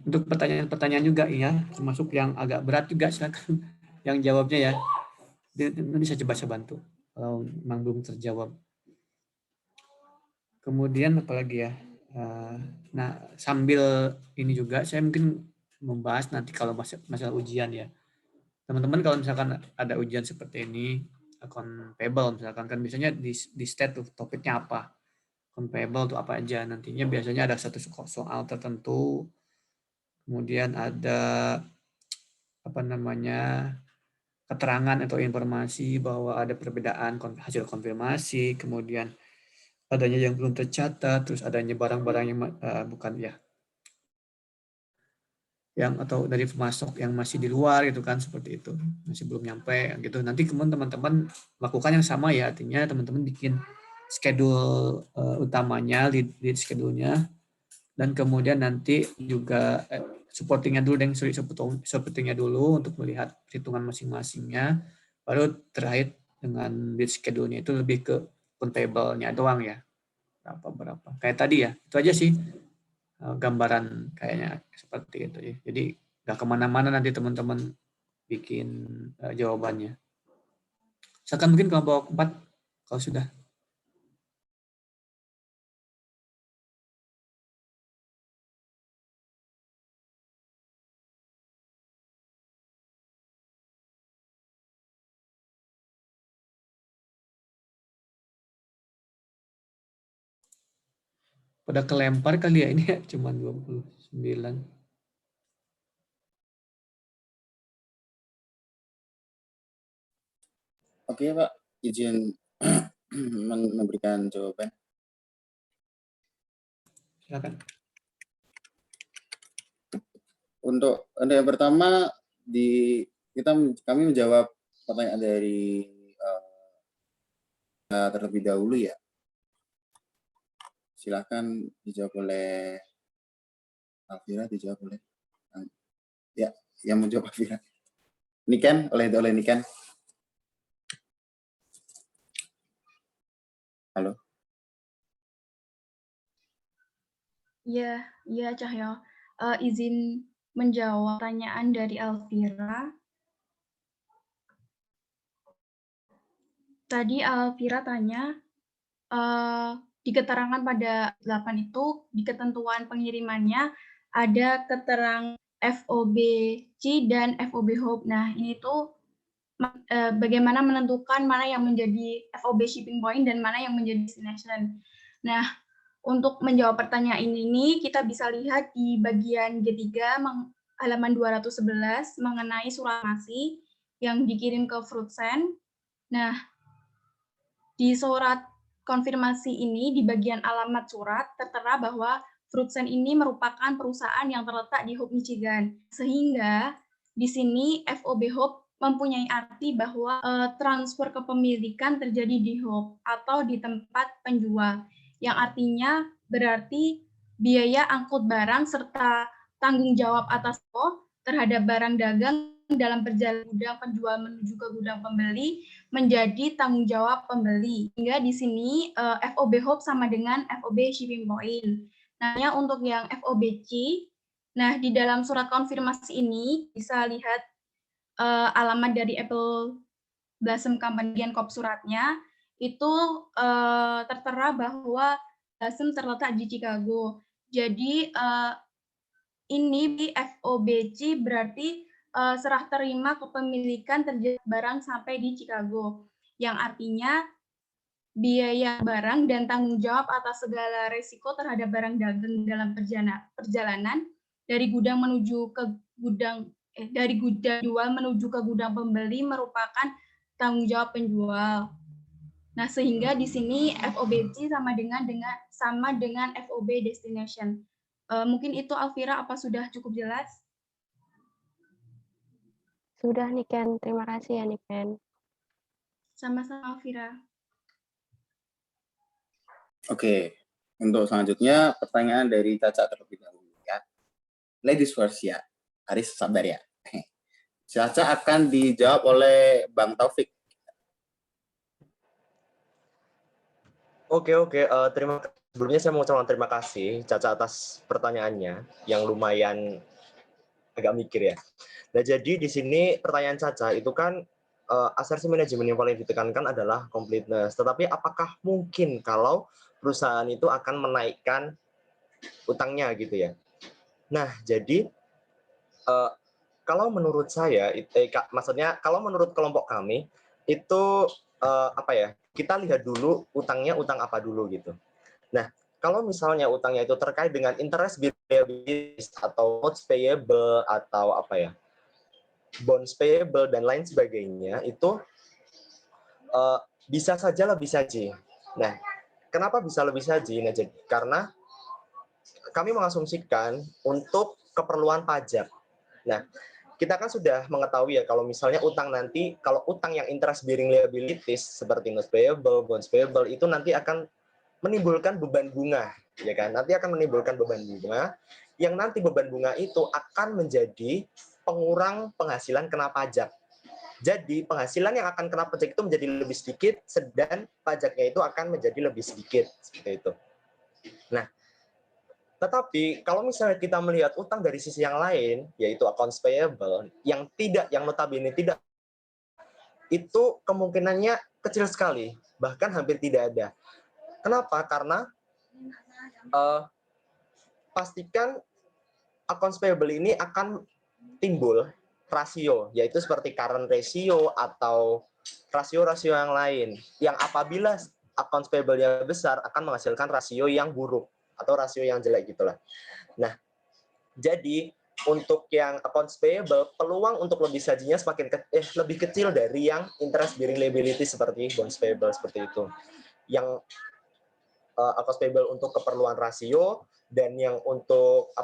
Untuk pertanyaan-pertanyaan juga ya, termasuk yang agak berat juga silakan yang jawabnya ya. Nanti saya coba bantu kalau memang belum terjawab. Kemudian apalagi ya. Nah, sambil ini juga saya mungkin membahas nanti kalau masalah ujian ya. Teman-teman kalau misalkan ada ujian seperti ini, account payable misalkan, kan biasanya di state tuh topiknya apa. Account payable itu apa aja. Nantinya biasanya ada satu soal tertentu. Kemudian ada keterangan atau informasi bahwa ada perbedaan hasil konfirmasi, kemudian adanya yang belum tercatat, terus adanya barang-barang yang bukan ya, yang atau dari pemasok yang masih di luar gitu kan, seperti itu, masih belum nyampe gitu. Nanti teman-teman lakukan yang sama ya, artinya teman-teman bikin schedule utamanya, lead schedule-nya, dan kemudian nanti juga supportingnya dulu untuk melihat perhitungan masing-masingnya, baru terakhir dengan lead schedule-nya itu lebih ke accountable-nya doang ya, berapa kayak tadi ya, itu aja sih gambaran kayaknya seperti itu ya. Jadi nggak kemana-mana nanti teman-teman bikin jawabannya. Silakan mungkin kelompok 4 kalau sudah. Pada kelempar kali ya ini ya, cuma 29. Oke, Pak. Izin memberikan jawaban. Silakan. Untuk yang pertama, kami menjawab pertanyaan dari terlebih dahulu ya. Silakan dijawab oleh Alvira, dijawab oleh ya, yang menjawab Alvira. Niken, oleh Niken. Halo. Ya, Cahyo. Izin menjawab pertanyaan dari Alvira. Tadi Alvira tanya, di keterangan pada 8 itu, di ketentuan pengirimannya, ada keterangan FOBC dan FOB Hope. Nah, ini tuh bagaimana menentukan mana yang menjadi FOB shipping point dan mana yang menjadi destination. Nah, untuk menjawab pertanyaan ini, kita bisa lihat di bagian G3 halaman 211 mengenai surat konfirmasi yang dikirim ke Fruitsen. Nah, di surat konfirmasi ini, di bagian alamat surat, tertera bahwa Fruitsen ini merupakan perusahaan yang terletak di Hope, Michigan. Sehingga di sini FOB Hope mempunyai arti bahwa transfer kepemilikan terjadi di Hope atau di tempat penjual, yang artinya berarti biaya angkut barang serta tanggung jawab atas terhadap barang dagang dalam perjalanan gudang penjual menuju ke gudang pembeli menjadi tanggung jawab pembeli. Hingga di sini FOB Hope sama dengan FOB shipping point. Nah, untuk yang FOBC, nah di dalam surat konfirmasi ini bisa lihat alamat dari Apple Blossom Company dan kop suratnya itu tertera bahwa Blossom terletak di Chicago. Jadi ini FOBC berarti serah terima kepemilikan terjadi barang sampai di Chicago, yang artinya biaya barang dan tanggung jawab atas segala risiko terhadap barang dagang dalam perjalanan dari gudang menuju ke gudang dari gudang jual menuju ke gudang pembeli merupakan tanggung jawab penjual. Nah, sehingga di sini FOBC sama dengan FOB destination. Mungkin itu Alvira, apa sudah cukup jelas? Sudah, Niken. Terima kasih ya, Niken. Sama-sama, Alvira. Oke, untuk selanjutnya pertanyaan dari Caca terlebih dahulu ya. Ladies first ya, Haris sabar ya. Caca akan dijawab oleh Bang Taufik. Oke, terima kasih. Sebelumnya saya mau ucapkan terima kasih Caca atas pertanyaannya yang lumayan agak mikir ya. Nah, jadi di sini pertanyaan Caca itu kan asersi manajemen yang paling ditekankan adalah completeness. Tetapi apakah mungkin kalau perusahaan itu akan menaikkan utangnya gitu ya? Nah, jadi kalau menurut saya, maksudnya kalau menurut kelompok kami itu apa ya? Kita lihat dulu utangnya utang apa dulu gitu. Nah, kalau misalnya utangnya itu terkait dengan interest liabilities atau notes payable atau apa ya, bonds payable dan lain sebagainya itu bisa saja lebih saji. Nah, kenapa bisa lebih saji? Nah, jadi karena kami mengasumsikan untuk keperluan pajak. Nah, kita kan sudah mengetahui ya kalau misalnya utang nanti, kalau utang yang interest bearing liabilities seperti notes payable, bonds payable itu nanti akan menimbulkan beban bunga, ya kan? Nanti akan menimbulkan beban bunga, yang nanti beban bunga itu akan menjadi pengurang penghasilan kena pajak. Jadi penghasilan yang akan kena pajak itu menjadi lebih sedikit, dan pajaknya itu akan menjadi lebih sedikit, seperti itu. Nah, tetapi kalau misalnya kita melihat utang dari sisi yang lain, yaitu accounts payable, yang notabene tidak, itu kemungkinannya kecil sekali, bahkan hampir tidak ada. Kenapa? Karena pastikan accounts payable ini akan timbul rasio, yaitu seperti current ratio atau rasio-rasio yang lain, yang apabila accounts payable-nya besar akan menghasilkan rasio yang buruk atau rasio yang jelek gitulah. Nah, jadi untuk yang accounts payable, peluang untuk lebih sajinya lebih kecil dari yang interest bearing liability seperti bonds payable seperti itu. Yang accounts payable untuk keperluan rasio dan yang untuk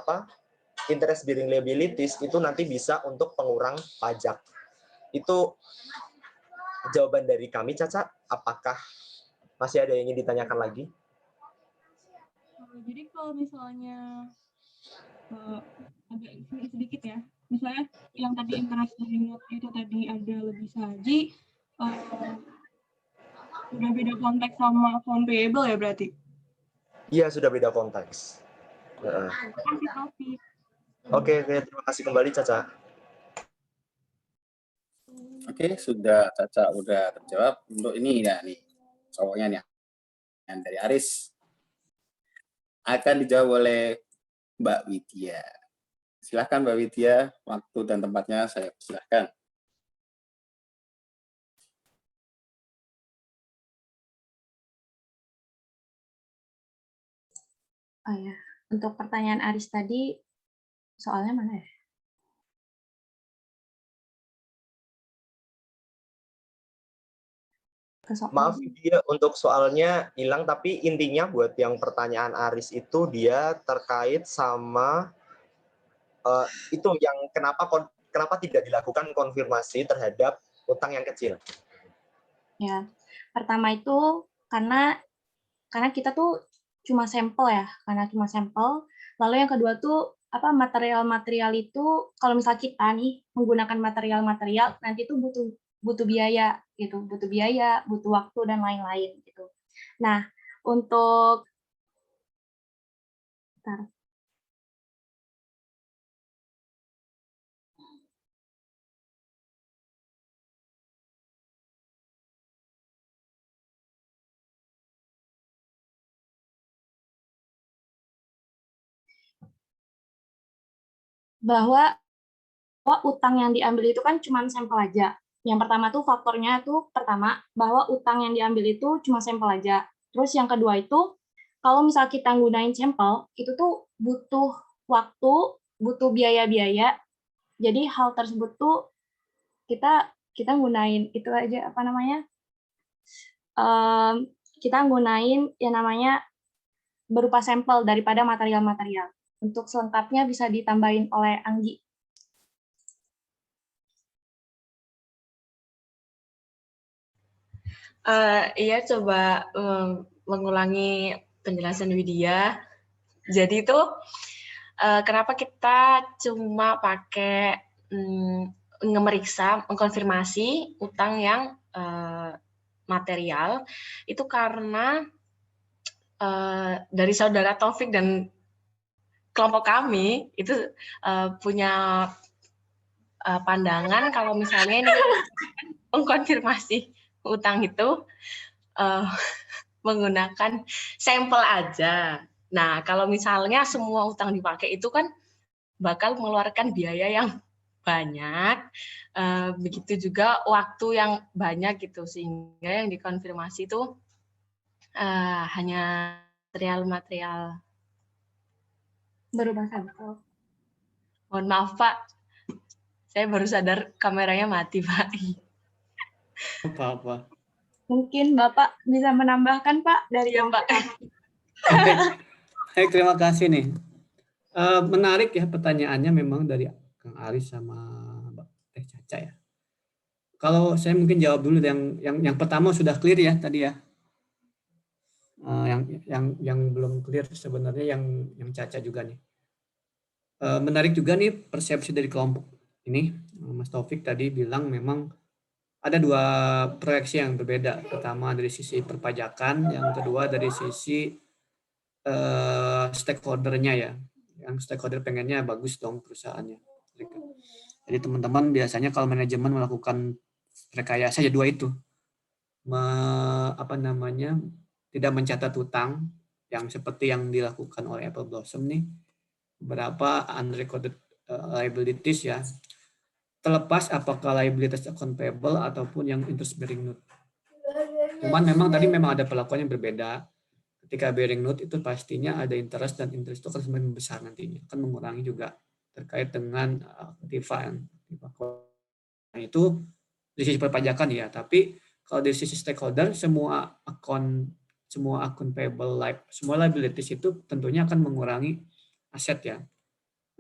interest bearing liabilities itu nanti bisa untuk pengurang pajak. Itu jawaban dari kami, Caca. Apakah masih ada yang ingin ditanyakan lagi? Jadi kalau misalnya agak sedikit ya, misalnya yang tadi interest bearing note itu tadi ada lebih saji, udah beda konteks sama account payable ya berarti? Iya, sudah beda konteks. Oke, terima kasih kembali Caca. Oke, sudah Caca udah terjawab. Untuk ini ya nih, cowoknya nih, yang dari Aris akan dijawab oleh Mbak Widya. Silahkan Mbak Widya, waktu dan tempatnya saya silahkan. Oh ya, untuk pertanyaan Aris tadi, soalnya mana ya? Maaf dia untuk soalnya hilang, tapi intinya buat yang pertanyaan Aris itu dia terkait sama itu yang kenapa tidak dilakukan konfirmasi terhadap utang yang kecil. Ya, pertama itu karena kita tuh cuma sampel ya, karena cuma sampel. Lalu yang kedua tuh material-material itu kalau misal kita nih menggunakan material-material nanti itu butuh biaya gitu, butuh waktu dan lain-lain gitu. Nah, untuk bahwa utang yang diambil itu kan cuma sampel aja. Yang pertama tuh faktornya tuh pertama bahwa utang yang diambil itu cuma sampel aja. Terus yang kedua itu kalau misal kita gunain sampel itu tuh butuh waktu, butuh biaya-biaya. Jadi hal tersebut tuh kita gunain itu aja kita gunain yang namanya berupa sampel daripada material-material. Untuk selengkapnya bisa ditambahin oleh Anggi. Iya, coba mengulangi penjelasan Widya. Jadi itu kenapa kita cuma pakai mengkonfirmasi utang yang material, itu karena dari saudara Taufik dan kelompok kami itu punya pandangan kalau misalnya ini mengkonfirmasi utang itu menggunakan sampel aja. Nah, kalau misalnya semua utang dipakai itu kan bakal mengeluarkan biaya yang banyak, begitu juga waktu yang banyak gitu, sehingga yang dikonfirmasi itu hanya material-material. Berubah sampel. Mohon maaf Pak, saya baru sadar kameranya mati Pak. Apa-apa. Mungkin Bapak bisa menambahkan Pak dari yang Pak. Baik, terima kasih nih. Menarik ya pertanyaannya memang dari Kang Aris sama Mbak Teh Caca ya. Kalau saya mungkin jawab dulu yang pertama sudah clear ya tadi ya. Yang belum clear sebenarnya yang Caca juga nih. Menarik juga nih persepsi dari kelompok ini. Mas Taufik tadi bilang memang ada dua proyeksi yang berbeda. Pertama dari sisi perpajakan, yang kedua dari sisi stakeholder-nya ya. Yang stakeholder pengennya bagus dong perusahaannya. Jadi teman-teman biasanya kalau manajemen melakukan rekayasa ya dua itu. Tidak mencatat utang yang seperti yang dilakukan oleh Apple Blossom nih. Berapa unrecorded liabilities ya. Terlepas apakah liabilities account payable ataupun yang interest bearing note. Cuman memang tadi memang ada perlakuan yang berbeda. Ketika bearing note itu pastinya ada interest dan interest itu akan semakin besar nantinya. Akan mengurangi juga terkait dengan aktiva yang itu di sisi perpajakan ya. Tapi kalau dari sisi stakeholder semua akun payable semua liabilities itu tentunya akan mengurangi aset ya.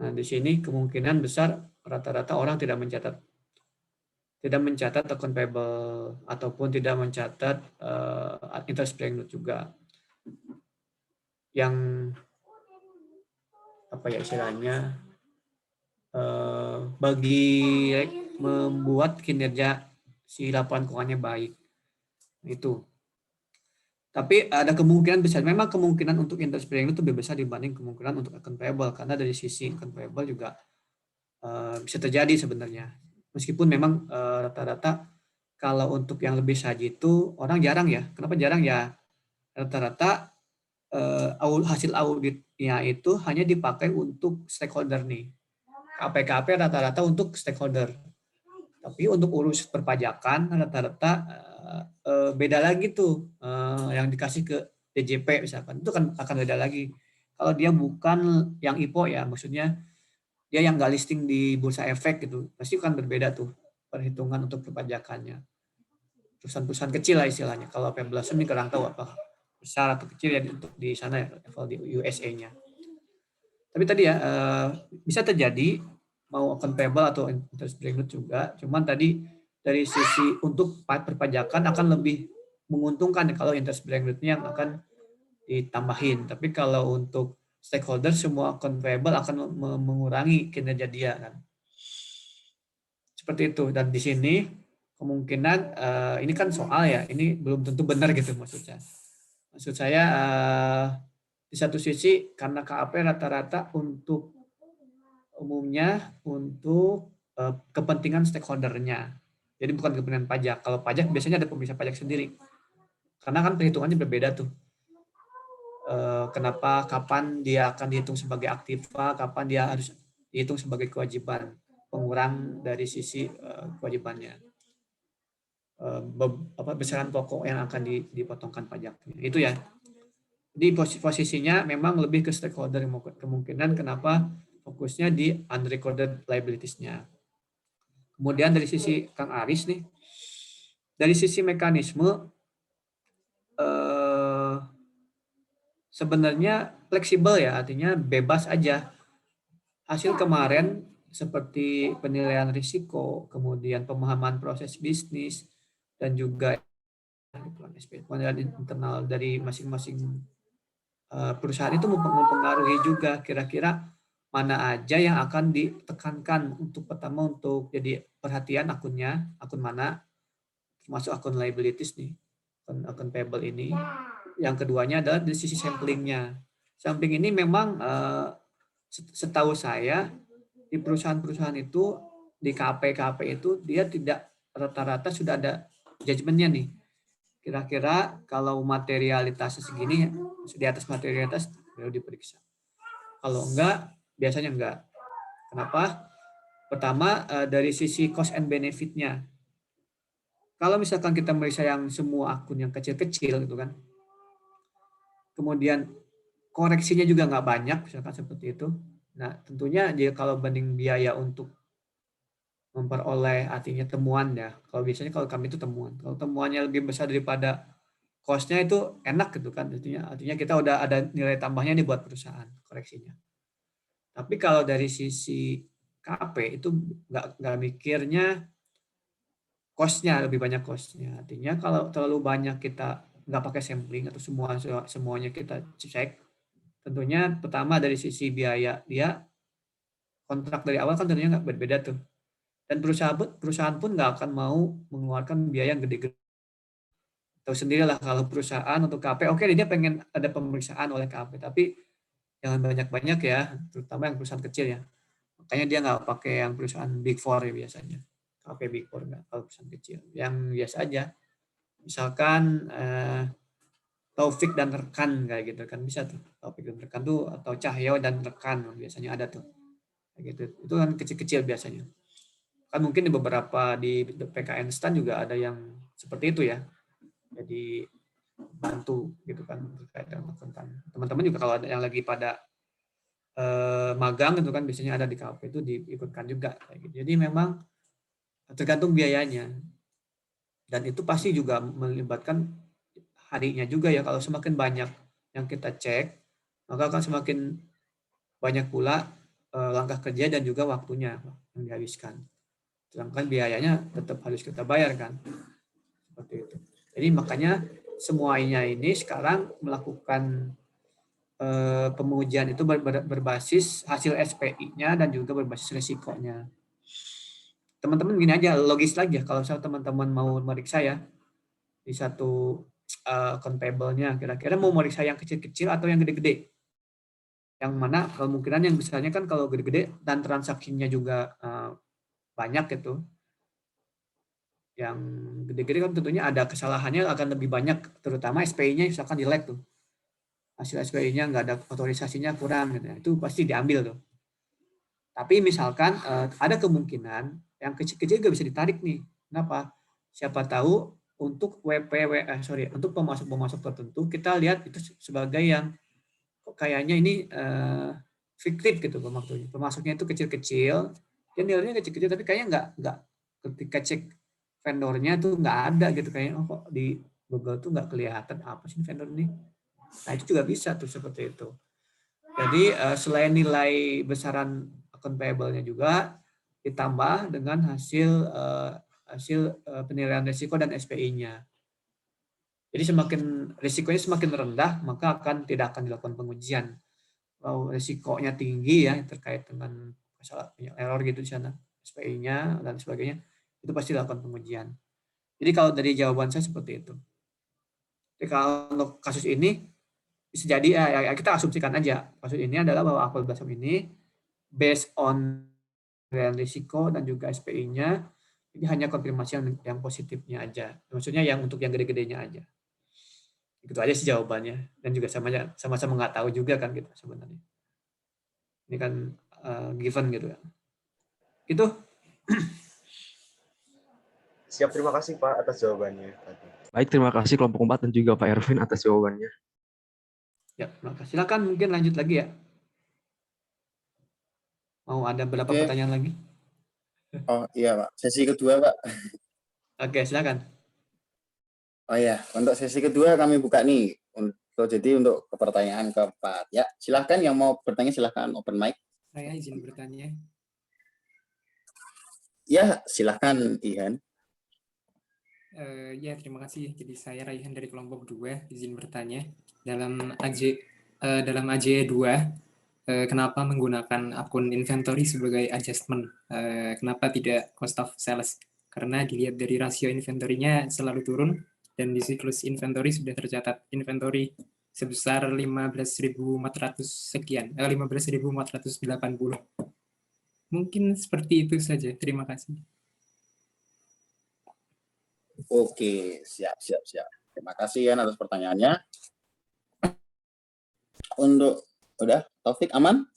Nah, di sini kemungkinan besar rata-rata orang tidak mencatat account payable ataupun tidak mencatat interest bearing note juga. yang apa ya istilahnya bagi membuat kinerja si laporan keuangannya baik. Itu. Tapi ada kemungkinan besar, memang kemungkinan untuk interest bearing itu lebih besar dibanding kemungkinan untuk account payable, karena dari sisi account payable juga bisa terjadi sebenarnya. Meskipun memang rata-rata kalau untuk yang lebih saji itu orang jarang ya. Kenapa jarang ya? Rata-rata hasil auditnya itu hanya dipakai untuk stakeholder nih. KPKP rata-rata untuk stakeholder. Tapi untuk urus perpajakan rata-rata beda lagi tuh yang dikasih ke DJP misalkan itu kan akan beda lagi. Kalau dia bukan yang IPO ya, maksudnya dia yang nggak listing di bursa efek gitu, pasti kan berbeda tuh perhitungan untuk perpajakannya. Perusahaan-perusahaan kecil lah istilahnya. Kalau Pebblossom ini kurang tahu apa besar atau kecil ya untuk di sana ya, level di USA-nya. Tapi tadi ya bisa terjadi mau account payable atau interest bearing note juga. Cuman tadi dari sisi untuk perpajakan akan lebih menguntungkan kalau interest bearing note-nya yang akan ditambahin. Tapi kalau untuk stakeholder semua account payable akan mengurangi kinerja dia kan. Seperti itu. Dan di sini kemungkinan ini kan soal ya, ini belum tentu benar gitu maksudnya. Maksud saya di satu sisi karena KAP rata-rata untuk umumnya untuk kepentingan stakeholdernya. Jadi bukan kepentingan pajak. Kalau pajak biasanya ada pemeriksa pajak sendiri. Karena kan perhitungannya berbeda tuh. Kenapa, kapan dia akan dihitung sebagai aktiva, kapan dia harus dihitung sebagai kewajiban pengurang dari sisi kewajibannya. Besaran pokok yang akan dipotongkan pajaknya. Itu ya. Jadi posisinya memang lebih ke stakeholder kemungkinan kenapa fokusnya di unrecorded liabilities-nya. Kemudian dari sisi Kang Aris nih, dari sisi mekanisme sebenarnya fleksibel ya, artinya bebas aja. Hasil kemarin seperti penilaian risiko, kemudian pemahaman proses bisnis, dan juga penilaian internal dari masing-masing perusahaan itu mempengaruhi juga kira-kira mana aja yang akan ditekankan untuk pertama untuk jadi perhatian akunnya, akun mana, termasuk akun liabilities nih, akun payable ini. Yang keduanya adalah dari sisi samplingnya. Sampling ini memang setahu saya di perusahaan-perusahaan itu, di KP itu dia tidak rata-rata sudah ada judgement-nya nih. Kira-kira kalau materialitasnya segini, di atas materialitas baru diperiksa. Kalau enggak, biasanya enggak. Kenapa? Pertama, dari sisi cost and benefit-nya. Kalau misalkan kita meriksa yang semua akun yang kecil-kecil gitu kan, kemudian koreksinya juga nggak banyak, misalkan seperti itu. Nah, tentunya dia kalau banding biaya untuk memperoleh artinya temuan ya. Kalau biasanya kalau kami itu temuan. Kalau temuannya lebih besar daripada cost-nya itu enak gitu kan. Artinya kita udah ada nilai tambahnya nih buat perusahaan koreksinya. Tapi kalau dari sisi KP itu nggak mikirnya cost-nya, lebih banyak cost-nya. Artinya kalau terlalu banyak kita nggak pakai sampling atau semuanya kita cek, tentunya pertama dari sisi biaya dia kontrak dari awal kan tentunya nggak berbeda tuh. Dan perusahaan pun nggak akan mau mengeluarkan biaya yang gede-gede. Tahu sendirilah kalau perusahaan untuk KP, oke dia pengen ada pemeriksaan oleh KP, tapi jangan banyak-banyak ya, terutama yang perusahaan kecil ya. Makanya dia nggak pakai yang perusahaan Big Four ya biasanya. KP Big Four nggak, kalau perusahaan kecil. Yang biasa aja. Misalkan Taufik dan rekan kayak gitu kan bisa tuh. Taufik dan rekan tuh atau Cahyo dan rekan biasanya ada tuh. Kayak gitu. Itu kan kecil-kecil biasanya. Kan mungkin di beberapa di PKN STAN juga ada yang seperti itu ya. Jadi bantu gitu kan terkait dengan tentang teman-teman juga kalau ada yang lagi pada magang gitu kan biasanya ada di KP itu diikutkan juga kayak gitu. Jadi memang tergantung biayanya. Dan itu pasti juga melibatkan harinya juga ya. Kalau semakin banyak yang kita cek, maka akan semakin banyak pula langkah kerja dan juga waktunya yang dihabiskan. Sedangkan biayanya tetap harus kita bayar kan. Seperti itu. Jadi makanya semuanya ini sekarang melakukan pengujian itu berbasis hasil SPI-nya dan juga berbasis resikonya. Teman-teman gini aja, logis aja kalau misalnya teman-teman mau meriksa ya di satu account payable-nya, kira-kira mau meriksa yang kecil-kecil atau yang gede-gede. Yang mana kemungkinan yang besarnya kan kalau gede-gede dan transaksinya juga banyak gitu. Yang gede-gede kan tentunya ada kesalahannya akan lebih banyak, terutama SPI-nya misalkan jelek tuh. Hasil SPI-nya nggak ada otorisasinya kurang gitu. Itu pasti diambil tuh. Tapi misalkan ada kemungkinan yang kecil-kecil juga bisa ditarik nih. Kenapa? Siapa tahu untuk untuk pemasok-pemasok tertentu kita lihat itu sebagai yang kayaknya ini fiktif gitu pemasoknya. Pemasoknya itu kecil-kecil, dia nilainya kecil-kecil tapi kayaknya nggak ketika cek vendornya tuh nggak ada gitu, kayaknya oh kok di Google tuh nggak kelihatan apa sih vendor ini. Nah itu juga bisa tuh seperti itu. Jadi selain nilai besaran account payable-nya juga ditambah dengan hasil penilaian risiko dan SPI-nya. Jadi risikonya semakin rendah, maka tidak akan dilakukan pengujian. Kalau risikonya tinggi ya terkait dengan masalah error gitu di sana, SPI-nya dan sebagainya, itu pasti dilakukan pengujian. Jadi kalau dari jawaban saya seperti itu. Jadi kalau untuk kasus ini bisa jadi ya kita asumsikan aja kasus ini adalah bahwa apel blossom ini based on risiko dan juga SPI-nya, jadi hanya konfirmasi yang positifnya aja. Maksudnya yang untuk yang gede-gedenya aja. Itu aja sih jawabannya, dan juga sama-sama nggak tahu juga kan kita sebenarnya. Ini kan given gitu ya. Itu. Siap, terima kasih Pak atas jawabannya. Baik, terima kasih kelompok 4 dan juga Pak Erwin atas jawabannya. Ya, terima kasih. Silakan mungkin lanjut lagi ya. Mau ada berapa pertanyaan lagi? Oh iya Pak, sesi kedua Pak. Oke, silakan. Oh ya, untuk sesi kedua kami buka nih. Untuk pertanyaan keempat. Ya, silahkan yang mau bertanya silahkan open mic. Saya izin bertanya. Ya, silahkan Ihan. Ya, terima kasih. Jadi saya Raihan dari kelompok 2, izin bertanya. Dalam AJ2, kenapa menggunakan akun inventory sebagai adjustment? Kenapa tidak cost of sales? Karena dilihat dari rasio inventory-nya selalu turun, dan di siklus inventory sudah tercatat inventory sebesar 15.400 sekian, 15.480. Mungkin seperti itu saja. Terima kasih. Oke, siap. Terima kasih Yan atas pertanyaannya. Udah, Taufik aman?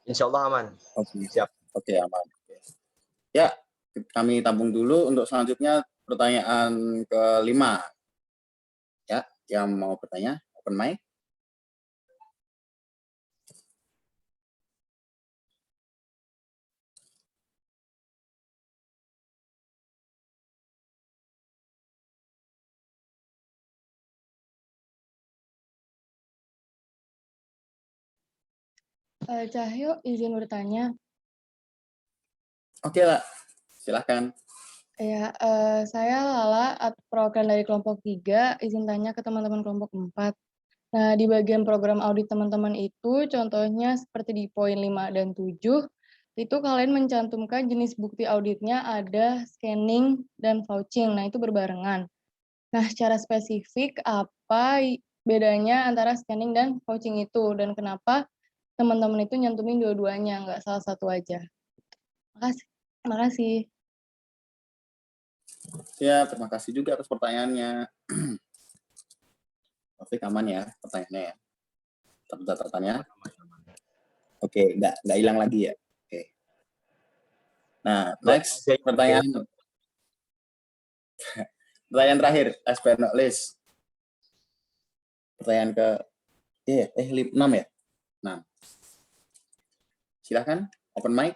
Insya Allah aman. Oke, siap. Oke, aman. Ya, kami tampung dulu untuk selanjutnya pertanyaan kelima. Ya, yang mau bertanya, open mic. Cahyo, izin bertanya. Oke lah, silahkan. Ya, saya Lala, program dari kelompok 3, izin tanya ke teman-teman kelompok 4. Nah, di bagian program audit teman-teman itu, contohnya seperti di poin 5 dan 7, itu kalian mencantumkan jenis bukti auditnya ada scanning dan vouching. Nah, itu berbarengan. Nah, secara spesifik, apa bedanya antara scanning dan vouching itu? Dan kenapa teman-teman itu nyantumin dua-duanya, nggak salah satu aja? Terima kasih. Ya, terima kasih juga atas pertanyaannya. Taufik aman ya pertanyaannya ya? Catatannya? Oke, nggak hilang lagi ya? Oke. Nah, next pertanyaan. Pertanyaan terakhir, last but not least. Pertanyaan ke 6 ya? 6. Silahkan, open mic.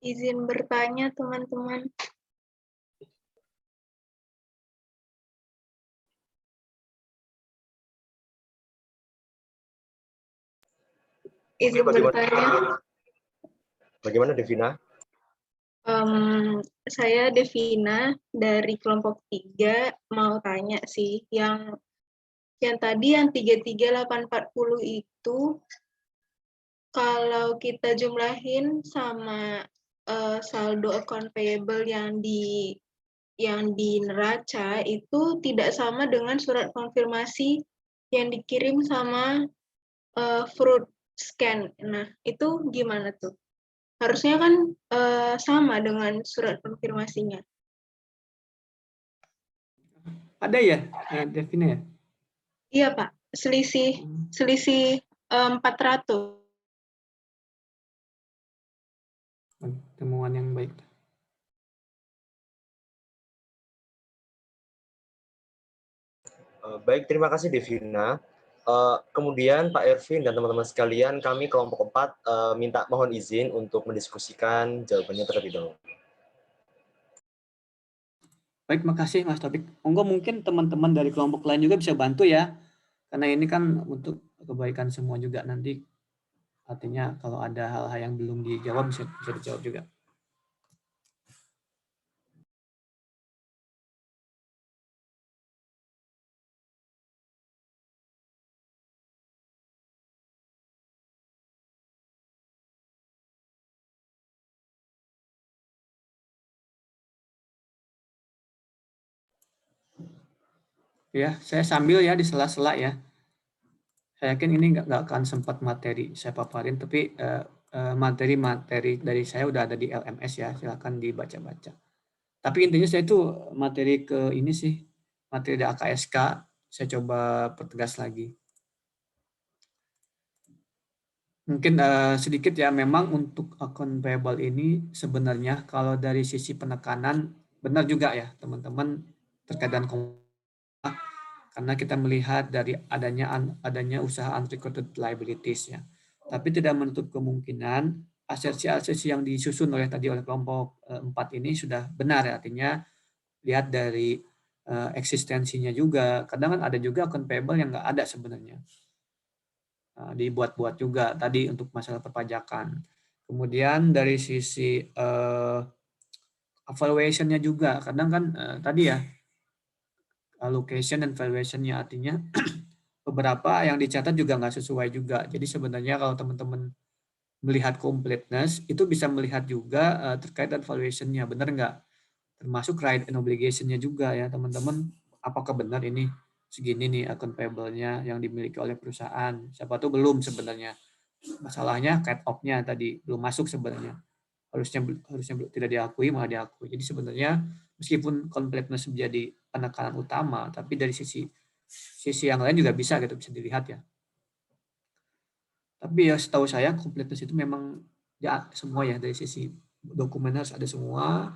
Izin bertanya, teman-teman. izin bertanya. Bagaimana Devina? Saya Devina dari kelompok 3 mau tanya sih, yang tadi yang 33840 itu kalau kita jumlahin sama saldo account payable yang di neraca itu tidak sama dengan surat konfirmasi yang dikirim sama Fruit Scan. Nah, itu gimana tuh? Harusnya kan sama dengan surat konfirmasinya. Ada ya, Devina ya? Iya, Pak. Selisih 400. Temuan yang baik. Baik, terima kasih Devina. Kemudian Pak Ervin dan teman-teman sekalian, kami kelompok 4 mohon izin untuk mendiskusikan jawabannya terlebih dahulu. Baik, makasih Mas Taufik. Mungkin teman-teman dari kelompok lain juga bisa bantu ya, karena ini kan untuk kebaikan semua juga nanti. Artinya kalau ada hal-hal yang belum dijawab bisa dijawab juga. Ya, saya sambil ya di sela-sela ya. Saya yakin ini nggak akan sempat materi saya paparin, tapi materi-materi dari saya udah ada di LMS ya, silakan dibaca-baca. Tapi intinya saya itu materi ke ini sih, materi dari AKSK, saya coba pertegas lagi. Mungkin sedikit ya, memang untuk account payable ini sebenarnya kalau dari sisi penekanan, benar juga ya teman-teman terkait dengan karena kita melihat dari adanya usaha unrecorded liabilities ya. Tapi tidak menutup kemungkinan asersi-asersi yang disusun oleh kelompok 4 ini sudah benar ya, artinya lihat dari eksistensinya juga. Kadang kan ada juga account payable yang nggak ada sebenarnya. Dibuat-buat juga tadi untuk masalah perpajakan. Kemudian dari sisi evaluation-nya juga, kadang kan tadi ya, allocation dan valuation-nya artinya beberapa yang dicatat juga nggak sesuai juga. Jadi sebenarnya kalau teman-teman melihat completeness, itu bisa melihat juga terkait dengan valuation-nya, benar nggak? Termasuk right and obligation-nya juga ya teman-teman, apakah benar ini segini nih account payable-nya yang dimiliki oleh perusahaan. Siapa tahu belum sebenarnya. Masalahnya cut off-nya tadi belum masuk sebenarnya. Harusnya tidak diakui, malah diakui. Jadi sebenarnya meskipun completeness menjadi penekanan utama, tapi dari sisi yang lain juga bisa dilihat ya. Tapi ya setahu saya completeness itu memang ya semua ya, dari sisi dokumen harus ada semua,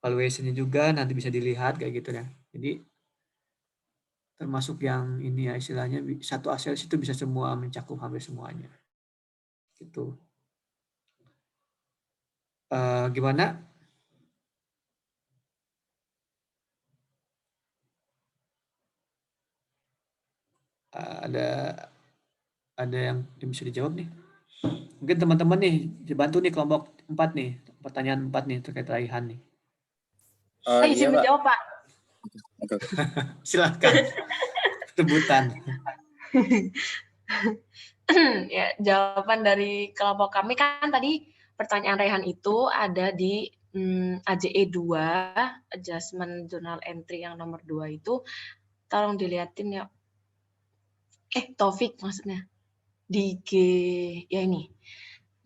valuation-nya juga nanti bisa dilihat kayak gitu ya. Jadi termasuk yang ini ya istilahnya satu aset itu bisa semua mencakup hampir semuanya. Gitu. Gimana? Ada yang bisa dijawab nih? Mungkin teman-teman nih dibantu nih kelompok 4 nih, pertanyaan 4 nih terkait raihan nih. Saya izin menjawab, Pak. Silakan. Rebutan. Ya, jawaban dari kelompok kami kan tadi pertanyaan Rehan itu ada di AJE 2, Adjustment Journal Entry yang nomor 2 itu. Tolong dilihatin ya. Taufik maksudnya. Di G, ya ini.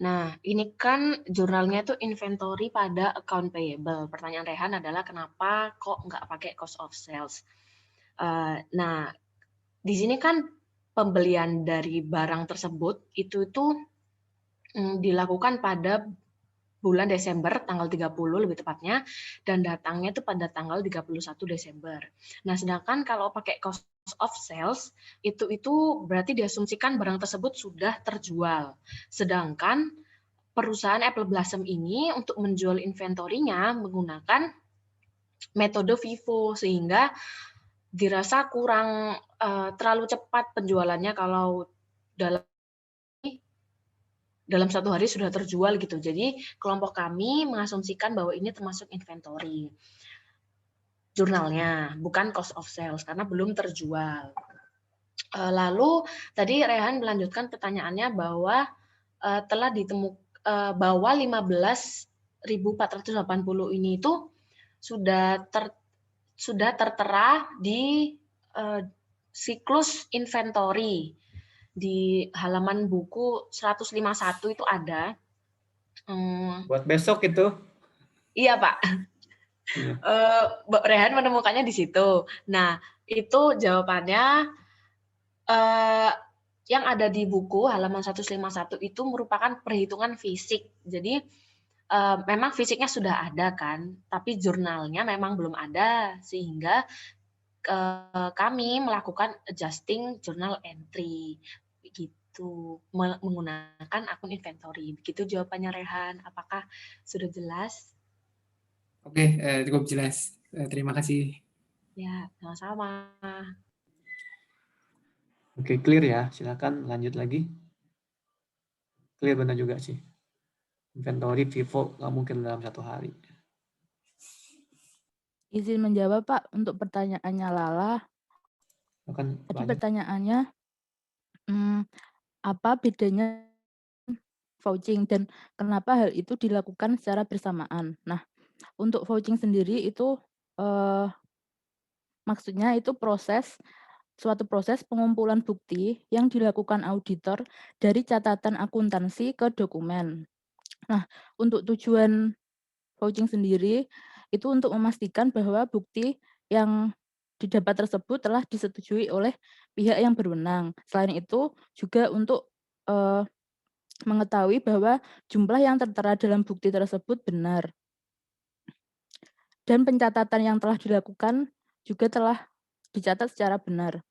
Nah, ini kan jurnalnya tuh inventory pada account payable. Pertanyaan Rehan adalah kenapa kok nggak pakai cost of sales? Nah, di sini kan pembelian dari barang tersebut itu dilakukan pada bulan Desember, tanggal 30 lebih tepatnya, dan datangnya itu pada tanggal 31 Desember. Nah, sedangkan kalau pakai cost of sales, itu berarti diasumsikan barang tersebut sudah terjual. Sedangkan perusahaan Apple Blossom ini untuk menjual inventorinya menggunakan metode FIFO, sehingga dirasa kurang terlalu cepat penjualannya kalau dalam dalam satu hari sudah terjual gitu. Jadi kelompok kami mengasumsikan bahwa ini termasuk inventory jurnalnya, bukan cost of sales karena belum terjual. Lalu tadi Rehan melanjutkan pertanyaannya bahwa telah ditemukan bahwa 15.480 ini itu sudah tertera di siklus inventory di halaman buku 151 itu ada. Buat besok itu. Iya, Pak. Rehan menemukannya di situ. Nah, itu jawabannya yang ada di buku halaman 151 itu merupakan perhitungan fisik. Jadi memang fisiknya sudah ada kan, tapi jurnalnya memang belum ada sehingga kami melakukan adjusting journal entry begitu menggunakan akun inventory. Begitu jawabannya Rehan. Apakah sudah jelas? Oke, cukup jelas. Terima kasih. Ya, sama-sama. Oke, clear ya. Silakan lanjut lagi. Clear benar juga sih. Inventory Vivo nggak mungkin dalam satu hari. Izin menjawab Pak untuk pertanyaannya Lala. Tadi pertanyaannya apa bedanya vouching dan kenapa hal itu dilakukan secara bersamaan. Nah, untuk vouching sendiri itu maksudnya itu suatu proses pengumpulan bukti yang dilakukan auditor dari catatan akuntansi ke dokumen. Nah, untuk tujuan vouching sendiri itu untuk memastikan bahwa bukti yang didapat tersebut telah disetujui oleh pihak yang berwenang. Selain itu juga untuk mengetahui bahwa jumlah yang tertera dalam bukti tersebut benar. Dan pencatatan yang telah dilakukan juga telah dicatat secara benar.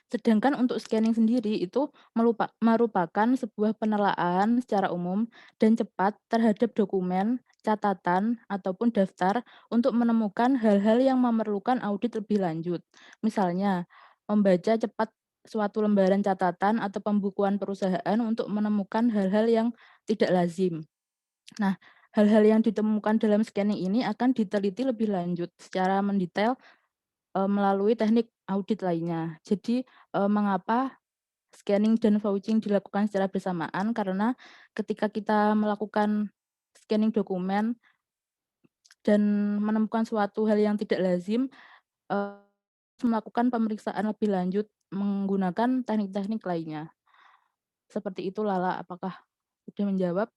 Sedangkan untuk scanning sendiri itu merupakan sebuah penelaan secara umum dan cepat terhadap dokumen, catatan, ataupun daftar untuk menemukan hal-hal yang memerlukan audit lebih lanjut. Misalnya, membaca cepat suatu lembaran catatan atau pembukuan perusahaan untuk menemukan hal-hal yang tidak lazim. Nah, hal-hal yang ditemukan dalam scanning ini akan diteliti lebih lanjut secara mendetail melalui teknik audit lainnya. Jadi, mengapa scanning dan vouching dilakukan secara bersamaan? Karena ketika kita melakukan scanning dokumen dan menemukan suatu hal yang tidak lazim, melakukan pemeriksaan lebih lanjut menggunakan teknik-teknik lainnya. Seperti itu, Lala. Apakah sudah menjawab?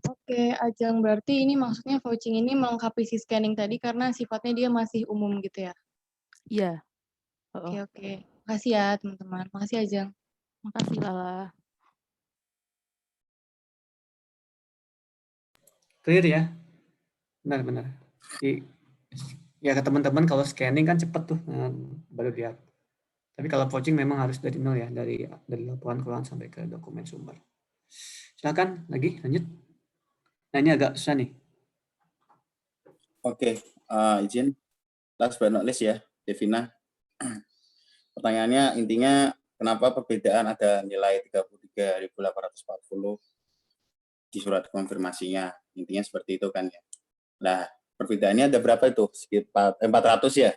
Oke, Ajeng, berarti ini maksudnya vouching ini melengkapi si scanning tadi karena sifatnya dia masih umum gitu ya? Iya. Oke. Makasih ya, teman-teman. Makasih, Ajeng. Makasih, Lala. Clear ya? Benar-benar. Ya ke teman-teman kalau scanning kan cepet tuh, baru lihat. Tapi kalau vouching memang harus dari nol ya, dari laporan keuangan sampai ke dokumen sumber. Silakan lagi lanjut. Nah ini agak susah nih. Oke, izin. Last but not least ya, Devina. Pertanyaannya intinya kenapa perbedaan ada nilai 33.840 di surat konfirmasinya? Intinya seperti itu kan ya. Nah, perbedaannya ada berapa itu? Sekitar 400 ya.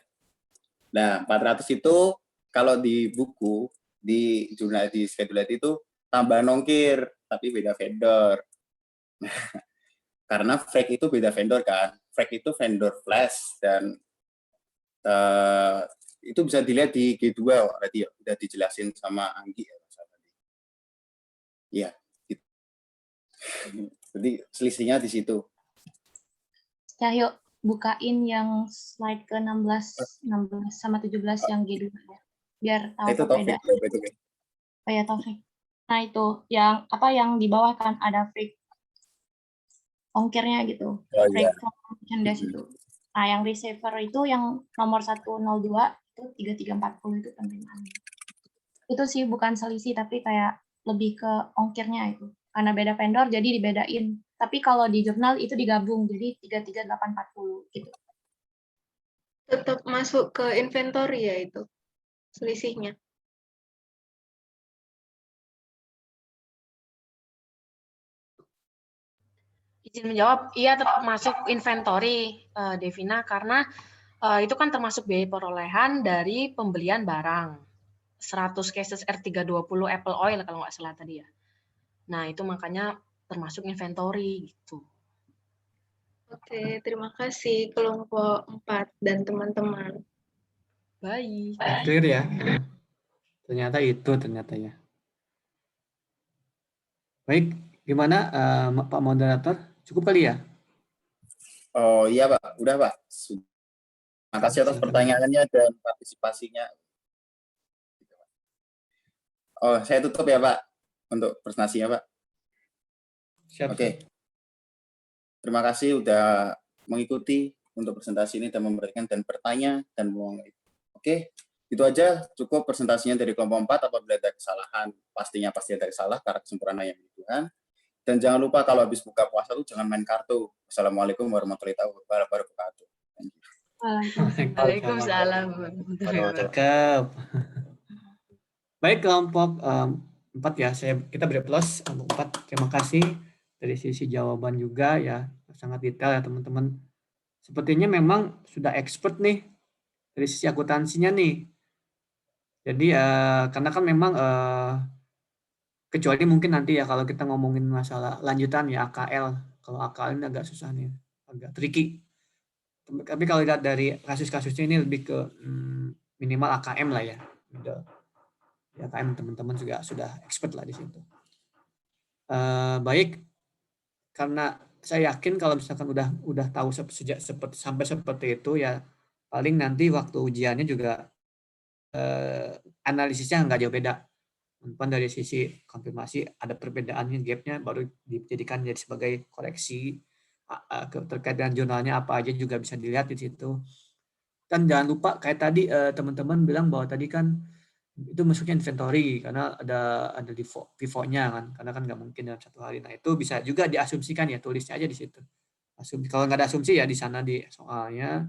Nah, 400 itu kalau di buku, di jurnal, di schedule itu tambah nongkir, tapi beda vendor. Karena Frag itu beda vendor kan. Frag itu vendor flash dan itu bisa dilihat di G2 tadi ya, udah dijelasin sama Anggi ya. Iya. Gitu. Jadi selisihnya di situ. Cahyo, bukain yang slide ke 16 sama 17 yang G2 ya. Biar tahu Itu beda. Oh ya, Taufik. Nah, itu yang yang di bawah kan ada free ongkirnya gitu. Free from dash itu. Nah, yang receiver itu yang nomor 102 itu 3340 itu penerimaannya. Itu sih bukan selisih tapi kayak lebih ke ongkirnya itu. Karena beda vendor jadi dibedain. Tapi kalau di jurnal itu digabung jadi 33840 gitu. Tetap masuk ke inventory ya itu selisihnya. Izin menjawab, iya tetap masuk inventory, Devina, karena itu kan termasuk biaya perolehan dari pembelian barang. 100 cases R320 Apple Oil kalau nggak salah tadi ya. Nah, itu makanya termasuk inventory gitu. Oke, terima kasih kelompok 4 dan teman-teman. Baik. Clear ya. Ternyata ya. Baik, gimana Pak Moderator? Cukup kali ya? Oh iya Pak, udah Pak. Terima kasih atas pertanyaannya dan partisipasinya. Oh, saya tutup ya Pak untuk presentasinya Pak. Siap. Oke. Terima kasih udah mengikuti untuk presentasi ini dan memberikan dan bertanya dan Oke, itu aja cukup presentasinya dari kelompok 4. Apabila ada kesalahan, pastinya pasti ada salah karena kesempurnaan yang Tuhan. Dan jangan lupa kalau habis buka puasa tuh jangan main kartu. Assalamualaikum warahmatullahi wabarakatuh. Waalaikumsalam. Cakep. Baik, kelompok 4 ya, kita beri plus untuk 4. Terima kasih dari sisi jawaban juga ya, sangat detail ya teman-teman. Sepertinya memang sudah expert nih dari sisi akuntansinya nih. Jadi karena kan memang kecuali mungkin nanti ya kalau kita ngomongin masalah lanjutan ya AKL. Kalau AKL ini agak susah nih, agak tricky. Tapi kalau lihat dari kasus-kasusnya ini lebih ke minimal AKM lah ya. Ya AKM teman-teman juga sudah expert lah di situ. Baik, karena saya yakin kalau misalkan udah tahu sampai seperti itu ya paling nanti waktu ujiannya juga analisisnya nggak jauh beda. Mungkin dari sisi konfirmasi ada perbedaannya, gapnya baru dijadikan jadi sebagai koreksi terkait dengan jurnalnya apa aja juga bisa dilihat di situ. Dan jangan lupa kayak tadi teman-teman bilang bahwa tadi kan itu masuknya inventory karena ada pivotnya kan, karena kan nggak mungkin dalam satu hari. Nah itu bisa juga diasumsikan ya, tulisnya aja di situ. Kalau nggak ada asumsi ya di sana di soalnya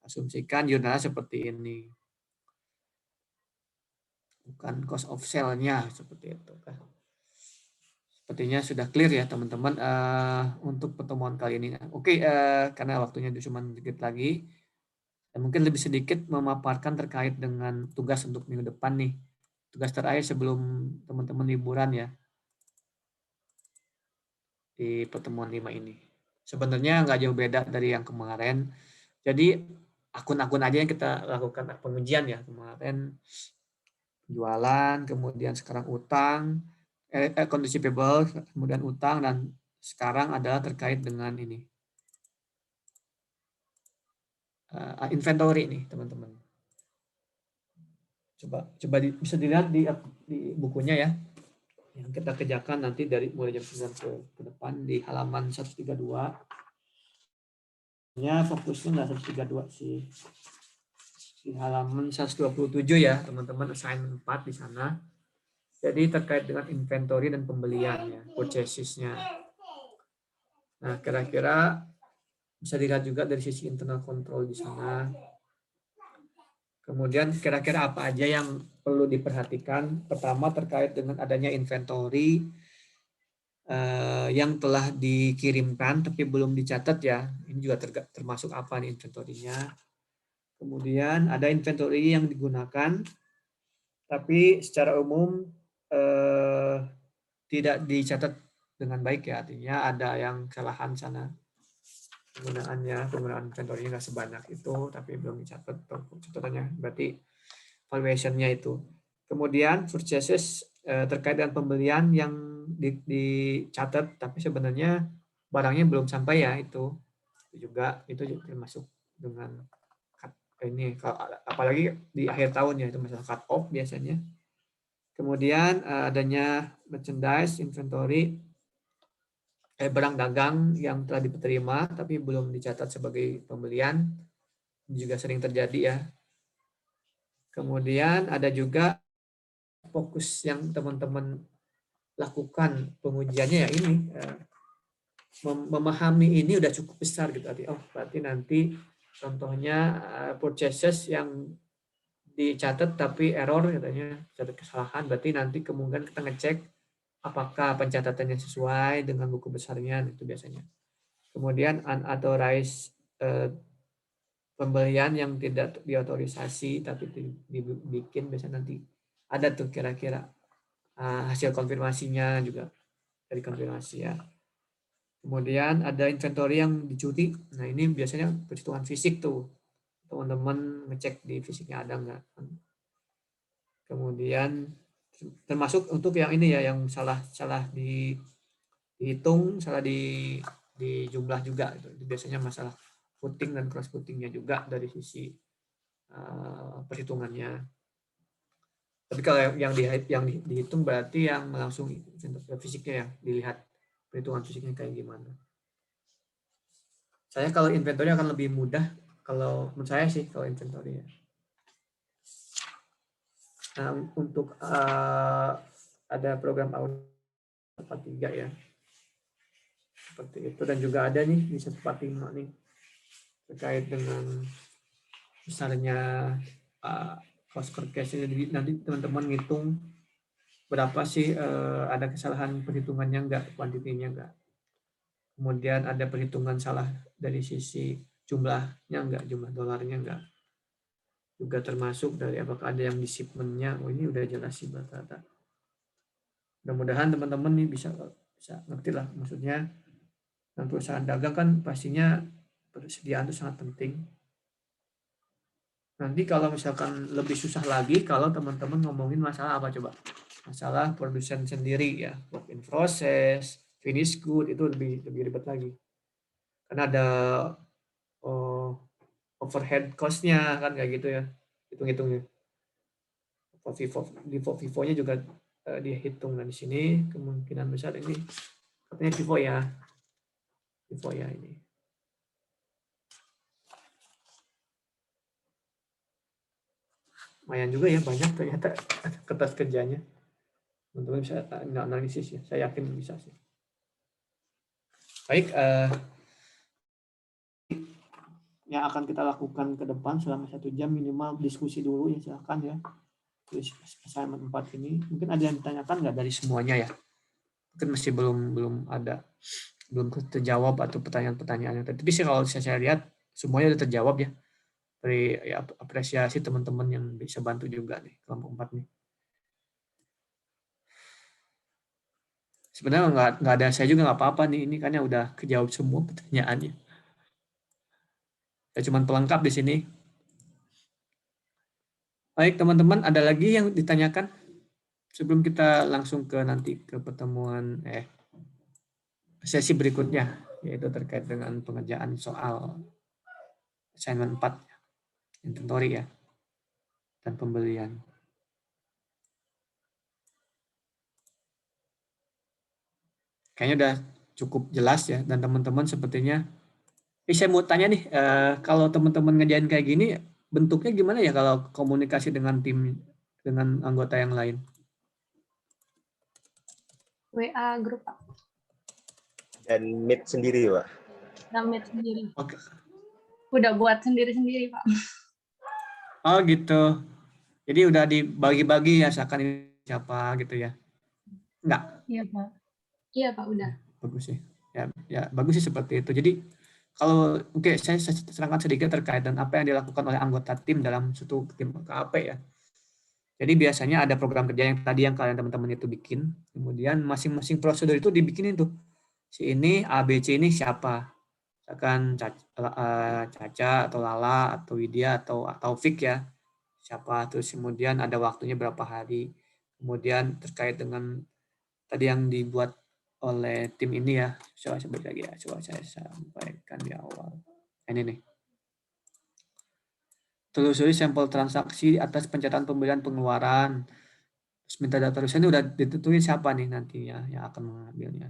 asumsikan jurnalnya seperti ini, bukan cost of sale-nya seperti itu kan. Sepertinya sudah clear ya teman-teman untuk pertemuan kali ini. Oke, karena waktunya cuma sedikit lagi. Dan mungkin lebih sedikit memaparkan terkait dengan tugas untuk minggu depan nih. Tugas terakhir sebelum teman-teman liburan ya. Di pertemuan 5 ini. Sebenarnya nggak jauh beda dari yang kemarin. Jadi akun-akun aja yang kita lakukan pengujian ya. Kemarin jualan, kemudian sekarang utang, kondisi payable, kemudian utang, dan sekarang adalah terkait dengan ini. Inventory nih teman-teman. Coba bisa dilihat di bukunya ya. Yang kita kerjakan nanti dari mulai jam 9 ke depan di halaman 132. Ya fokusnya nggak 132 sih. Di halaman 127 ya teman-teman, assignment 4 di sana. Jadi terkait dengan inventory dan pembelian ya, purchasesnya. Nah kira-kira bisa dilihat juga dari sisi internal control di sana. Kemudian kira-kira apa aja yang perlu diperhatikan? Pertama terkait dengan adanya inventory yang telah dikirimkan tapi belum dicatat ya. Ini juga termasuk apa nih inventory-nya. Kemudian ada inventory yang digunakan tapi secara umum tidak dicatat dengan baik ya. Artinya ada yang kesalahan sana. Penggunaan inventory-nya nggak sebanyak itu, tapi belum dicatat catatannya, berarti valuation-nya itu. Kemudian purchases terkait dengan pembelian yang dicatat, tapi sebenarnya barangnya belum sampai ya, itu juga termasuk dengan ini, apalagi di akhir tahun ya, itu masalah cut off biasanya. Kemudian adanya merchandise inventory, barang dagang yang telah diterima tapi belum dicatat sebagai pembelian, juga sering terjadi ya. Kemudian ada juga fokus yang teman-teman lakukan pengujiannya ya ini, memahami ini udah cukup besar gitu. Berarti nanti contohnya purchases yang dicatat tapi error katanya, catat kesalahan, berarti nanti kemungkinan kita ngecek apakah pencatatannya sesuai dengan buku besarnya, itu biasanya. Kemudian unauthorized pembelian yang tidak diotorisasi tapi dibikin, biasanya nanti ada tuh kira-kira hasil konfirmasinya juga dari konfirmasi ya. Kemudian ada inventory yang dicuri. Nah ini biasanya perhitungan fisik tuh, teman-teman ngecek di fisiknya ada nggak. Kemudian termasuk untuk yang ini ya, yang salah dihitung, salah di jumlah juga. Itu biasanya masalah footing dan cross footingnya juga dari sisi perhitungannya. Tapi kalau yang dihitung berarti yang langsung fisiknya ya, dilihat perhitungan fisiknya kayak gimana. Saya kalau inventory akan lebih mudah kalau menurut saya sih kalau inventory ya. Nah, untuk ada program audit 143 ya. Seperti itu, dan juga ada nih di 145 nih terkait dengan misalnya cost per case. Jadi nanti teman-teman ngitung berapa sih ada kesalahan perhitungannya enggak, kuantitinya enggak. Kemudian ada perhitungan salah dari sisi jumlahnya enggak, jumlah dolarnya enggak. Juga termasuk dari apakah ada yang di shipment-nya. Oh ini udah jelas sih rata-rata. Mudah-mudahan teman-teman nih bisa ngerti lah, maksudnya dan perusahaan dagang kan pastinya persediaan itu sangat penting. Nanti kalau misalkan lebih susah lagi kalau teman-teman ngomongin masalah apa coba? Masalah produsen sendiri ya, work in process, finished good, itu lebih ribet lagi. Karena ada overhead cost-nya kan kayak gitu ya, hitung-hitungnya. Vivo-nya juga dihitung. Nah di sini kemungkinan besar ini katanya Vivo ya ini. Lumayan juga ya, banyak ternyata kertas kerjanya. Teman-teman bisa analisis ya, saya yakin bisa sih. Baik, yang akan kita lakukan ke depan selama 1 jam minimal diskusi dulu ya, silahkan ya. Assignment 4 ini mungkin ada yang ditanyakan nggak dari semuanya ya, mungkin masih belum terjawab atau pertanyaan-pertanyaannya. Tapi sih kalau saya lihat semuanya udah terjawab ya. Dari ya, apresiasi teman-teman yang bisa bantu juga nih kelompok 4 nih. Sebenarnya nggak ada saya juga nggak apa-apa nih, ini kan ya udah kejawab semua pertanyaannya. Saya cuma pelengkap di sini. Baik teman-teman, ada lagi yang ditanyakan sebelum kita langsung ke nanti ke pertemuan sesi berikutnya, yaitu terkait dengan pengerjaan soal assignment 4 inventory ya dan pembelian. Kayaknya udah cukup jelas ya, dan teman-teman sepertinya saya mau tanya nih, kalau teman-teman ngerjain kayak gini bentuknya gimana ya kalau komunikasi dengan tim, dengan anggota yang lain? WA grup, Pak. Dan Meet sendiri, Pak. Dan Meet sendiri. Oke. Udah buat sendiri-sendiri, Pak. Oh gitu. Jadi udah dibagi-bagi ya, seakan ini siapa gitu ya? Enggak? Iya, Pak. Iya, Pak, udah. Bagus sih. Ya bagus sih seperti itu. Jadi kalau saya serangkan sedikit terkait dengan apa yang dilakukan oleh anggota tim dalam suatu tim KAP ya. Jadi biasanya ada program kerja yang tadi yang kalian teman-teman itu bikin, kemudian masing-masing prosedur itu dibikinin tuh. Si ini ABC ini siapa? Misalkan Caca atau Lala atau Widya atau Taufik ya. Siapa, terus kemudian ada waktunya berapa hari. Kemudian terkait dengan tadi yang dibuat oleh tim ini ya. Coba sebut lagi ya, coba saya sampaikan di awal. Ini nih. Telusuri sampel transaksi atas pencatatan pembelian pengeluaran. Terus minta data tulisannya udah ditentuin siapa nih nantinya yang akan mengambilnya.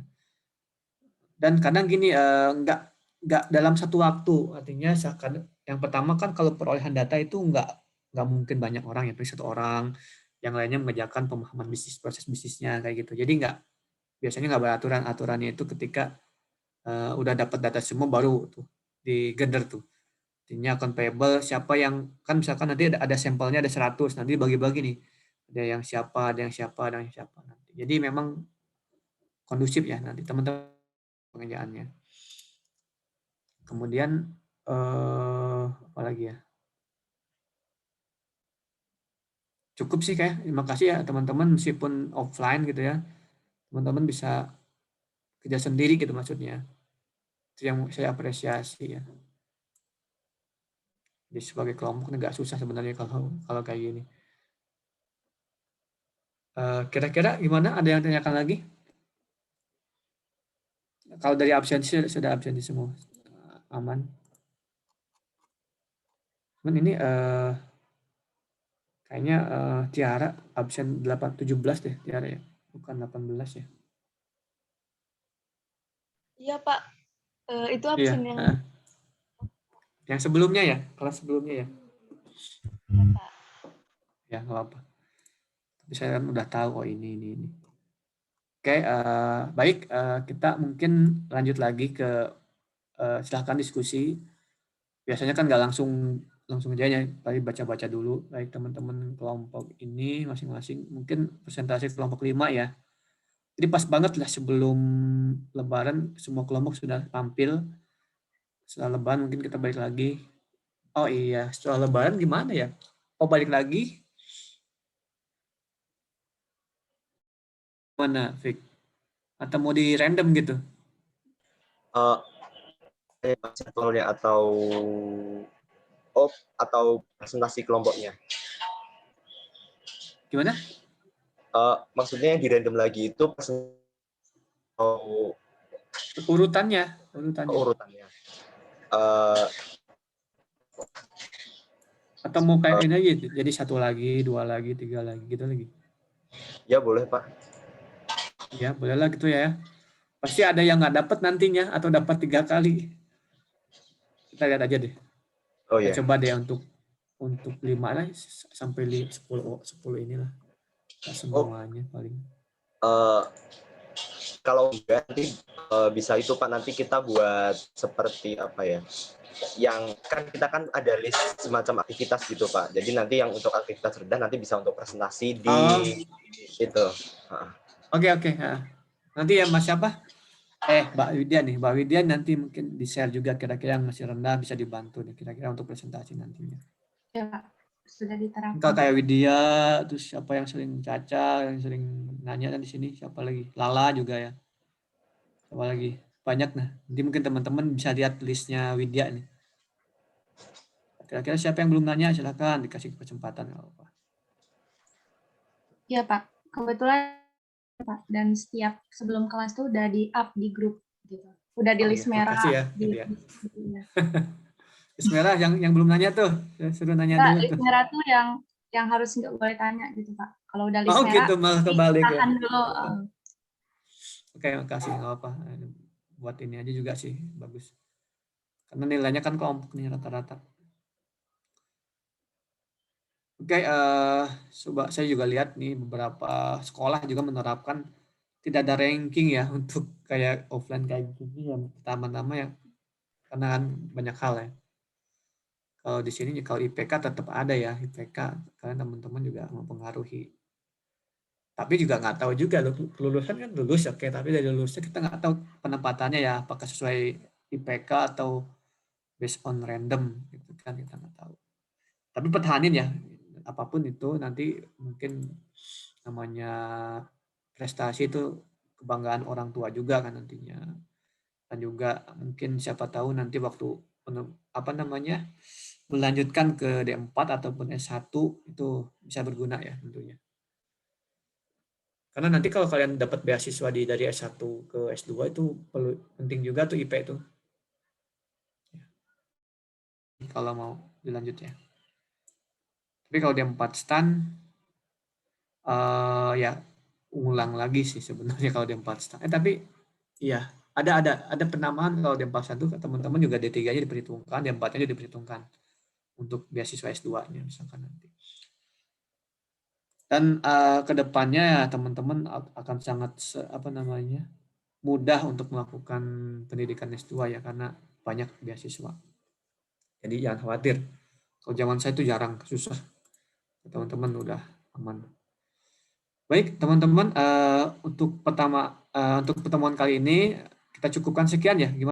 Dan kadang gini, nggak dalam satu waktu. Artinya yang pertama kan kalau perolehan data itu nggak mungkin banyak orang ya, satu orang, yang lainnya mengerjakan pemahaman bisnis, proses bisnisnya kayak gitu. Jadi biasanya nggak beraturan. Aturannya itu ketika udah dapat data semua baru tuh digender tuh. Artinya account payable siapa yang, kan misalkan nanti ada sampelnya ada 100, nanti bagi-bagi nih. Ada yang siapa, ada yang siapa, ada yang siapa nanti. Jadi memang kondusif ya nanti teman-teman pengerjaannya. Kemudian apa lagi ya? Cukup sih kayak. Terima kasih ya teman-teman, meskipun offline gitu ya, teman-teman bisa kerja sendiri gitu maksudnya. Itu yang saya apresiasi ya. Jadi sebagai kelompok nggak susah sebenarnya kalau kayak gini. Kira-kira gimana? Ada yang tanyakan lagi? Kalau dari absensi sudah absensi semua, aman. Cuman ini kayaknya Tiara absen 17 deh Tiara ya, bukan 18 ya. Iya Pak, itu Iya. absen yang Yang sebelumnya ya, kelas sebelumnya ya. iya Pak. Ya nggak apa. Tapi saya kan udah tahu oh ini. Oke, baik, kita mungkin lanjut lagi ke silahkan diskusi. Biasanya kan nggak langsung aja ya, tadi baca-baca dulu. Baik teman-teman kelompok ini masing-masing, mungkin presentasi kelompok 5 ya. Jadi pas banget lah sebelum Lebaran semua kelompok sudah tampil. Setelah Lebaran mungkin kita balik lagi. Oh iya, setelah Lebaran gimana ya? Oh balik lagi? Mana, Fik? Atau mau di random gitu? Sampelnya atau presentasi kelompoknya. Gimana? Maksudnya yang di random lagi itu urutannya. Atau mau kayak ini aja, jadi 1 lagi, 2 lagi, 3 lagi, gitu lagi. Ya boleh Pak. Ya bolehlah gitu ya. Pasti ada yang nggak dapat nantinya atau dapat 3 kali. Kita lihat aja deh. Oh ya. Coba deh untuk 5 lah sampai 10 inilah. Nggak semuanya paling. Kalau enggak nanti bisa itu Pak, nanti kita buat seperti apa ya? Yang kan kita kan ada list semacam aktivitas gitu Pak. Jadi nanti yang untuk aktivitas rendah nanti bisa untuk presentasi di itu. Oke. Nanti ya Mas siapa? Mbak Widya nih. Mbak Widya nanti mungkin di-share juga kira-kira yang masih rendah bisa dibantu nih kira-kira untuk presentasi nantinya. Ya Pak, sudah diterapkan. Enggak kayak Widya, terus siapa yang sering Caca, yang sering nanya di sini, siapa lagi? Lala juga ya. Siapa lagi? Banyak nah. Nanti mungkin teman-teman bisa lihat listnya Widya nih. Kira-kira siapa yang belum nanya, silakan dikasih kesempatan. Iya Pak, kebetulan Pak, dan setiap sebelum kelas tuh udah di-up di grup gitu. Udah di list merah. Makasih ya, Widya. List merah yang belum nanya tuh, saya suruh nanya Pak, dulu list tuh. merah tuh yang harus nggak boleh tanya gitu Pak. Kalau udah list merah, gitu malah kebalik ya. tahan dulu. Oke, makasih, nggak apa. Buat ini aja juga sih, bagus. Karena nilainya kan kelompok nih rata-rata. Oke, coba saya juga lihat nih beberapa sekolah juga menerapkan tidak ada ranking ya untuk kayak offline kayak gini yang pertama-tama ya, karena kan banyak hal ya. Kalau di sini kalau IPK tetap ada ya, IPK karena teman-teman juga mempengaruhi. Tapi juga nggak tahu juga kelulusan kan lulus oke, tapi dari lulusnya kita nggak tahu penempatannya ya, apakah sesuai IPK atau based on random gitu kan, kita nggak tahu. Tapi pertahanin ya, apapun itu nanti mungkin namanya prestasi itu kebanggaan orang tua juga kan nantinya. Dan juga mungkin siapa tahu nanti waktu melanjutkan ke D4 ataupun S1 itu bisa berguna ya tentunya. Karena nanti kalau kalian dapat beasiswa dari S1 ke S2 itu penting juga tuh IP itu. Kalau mau dilanjut ya. Tapi kalau D4 STAN ya ulang lagi sih sebenarnya kalau D4 STAN. Tapi iya, ada penambahan kalau D4 1 teman-teman juga D3-nya diperhitungkan, D4-nya juga diperhitungkan untuk beasiswa S2-nya misalkan nanti. Dan kedepannya teman-teman akan sangat mudah untuk melakukan pendidikan S2 ya karena banyak beasiswa. Jadi jangan khawatir. Kalau zaman saya itu jarang, susah. Teman-teman udah aman. Baik teman-teman, untuk pertemuan kali ini kita cukupkan sekian ya. Gimana?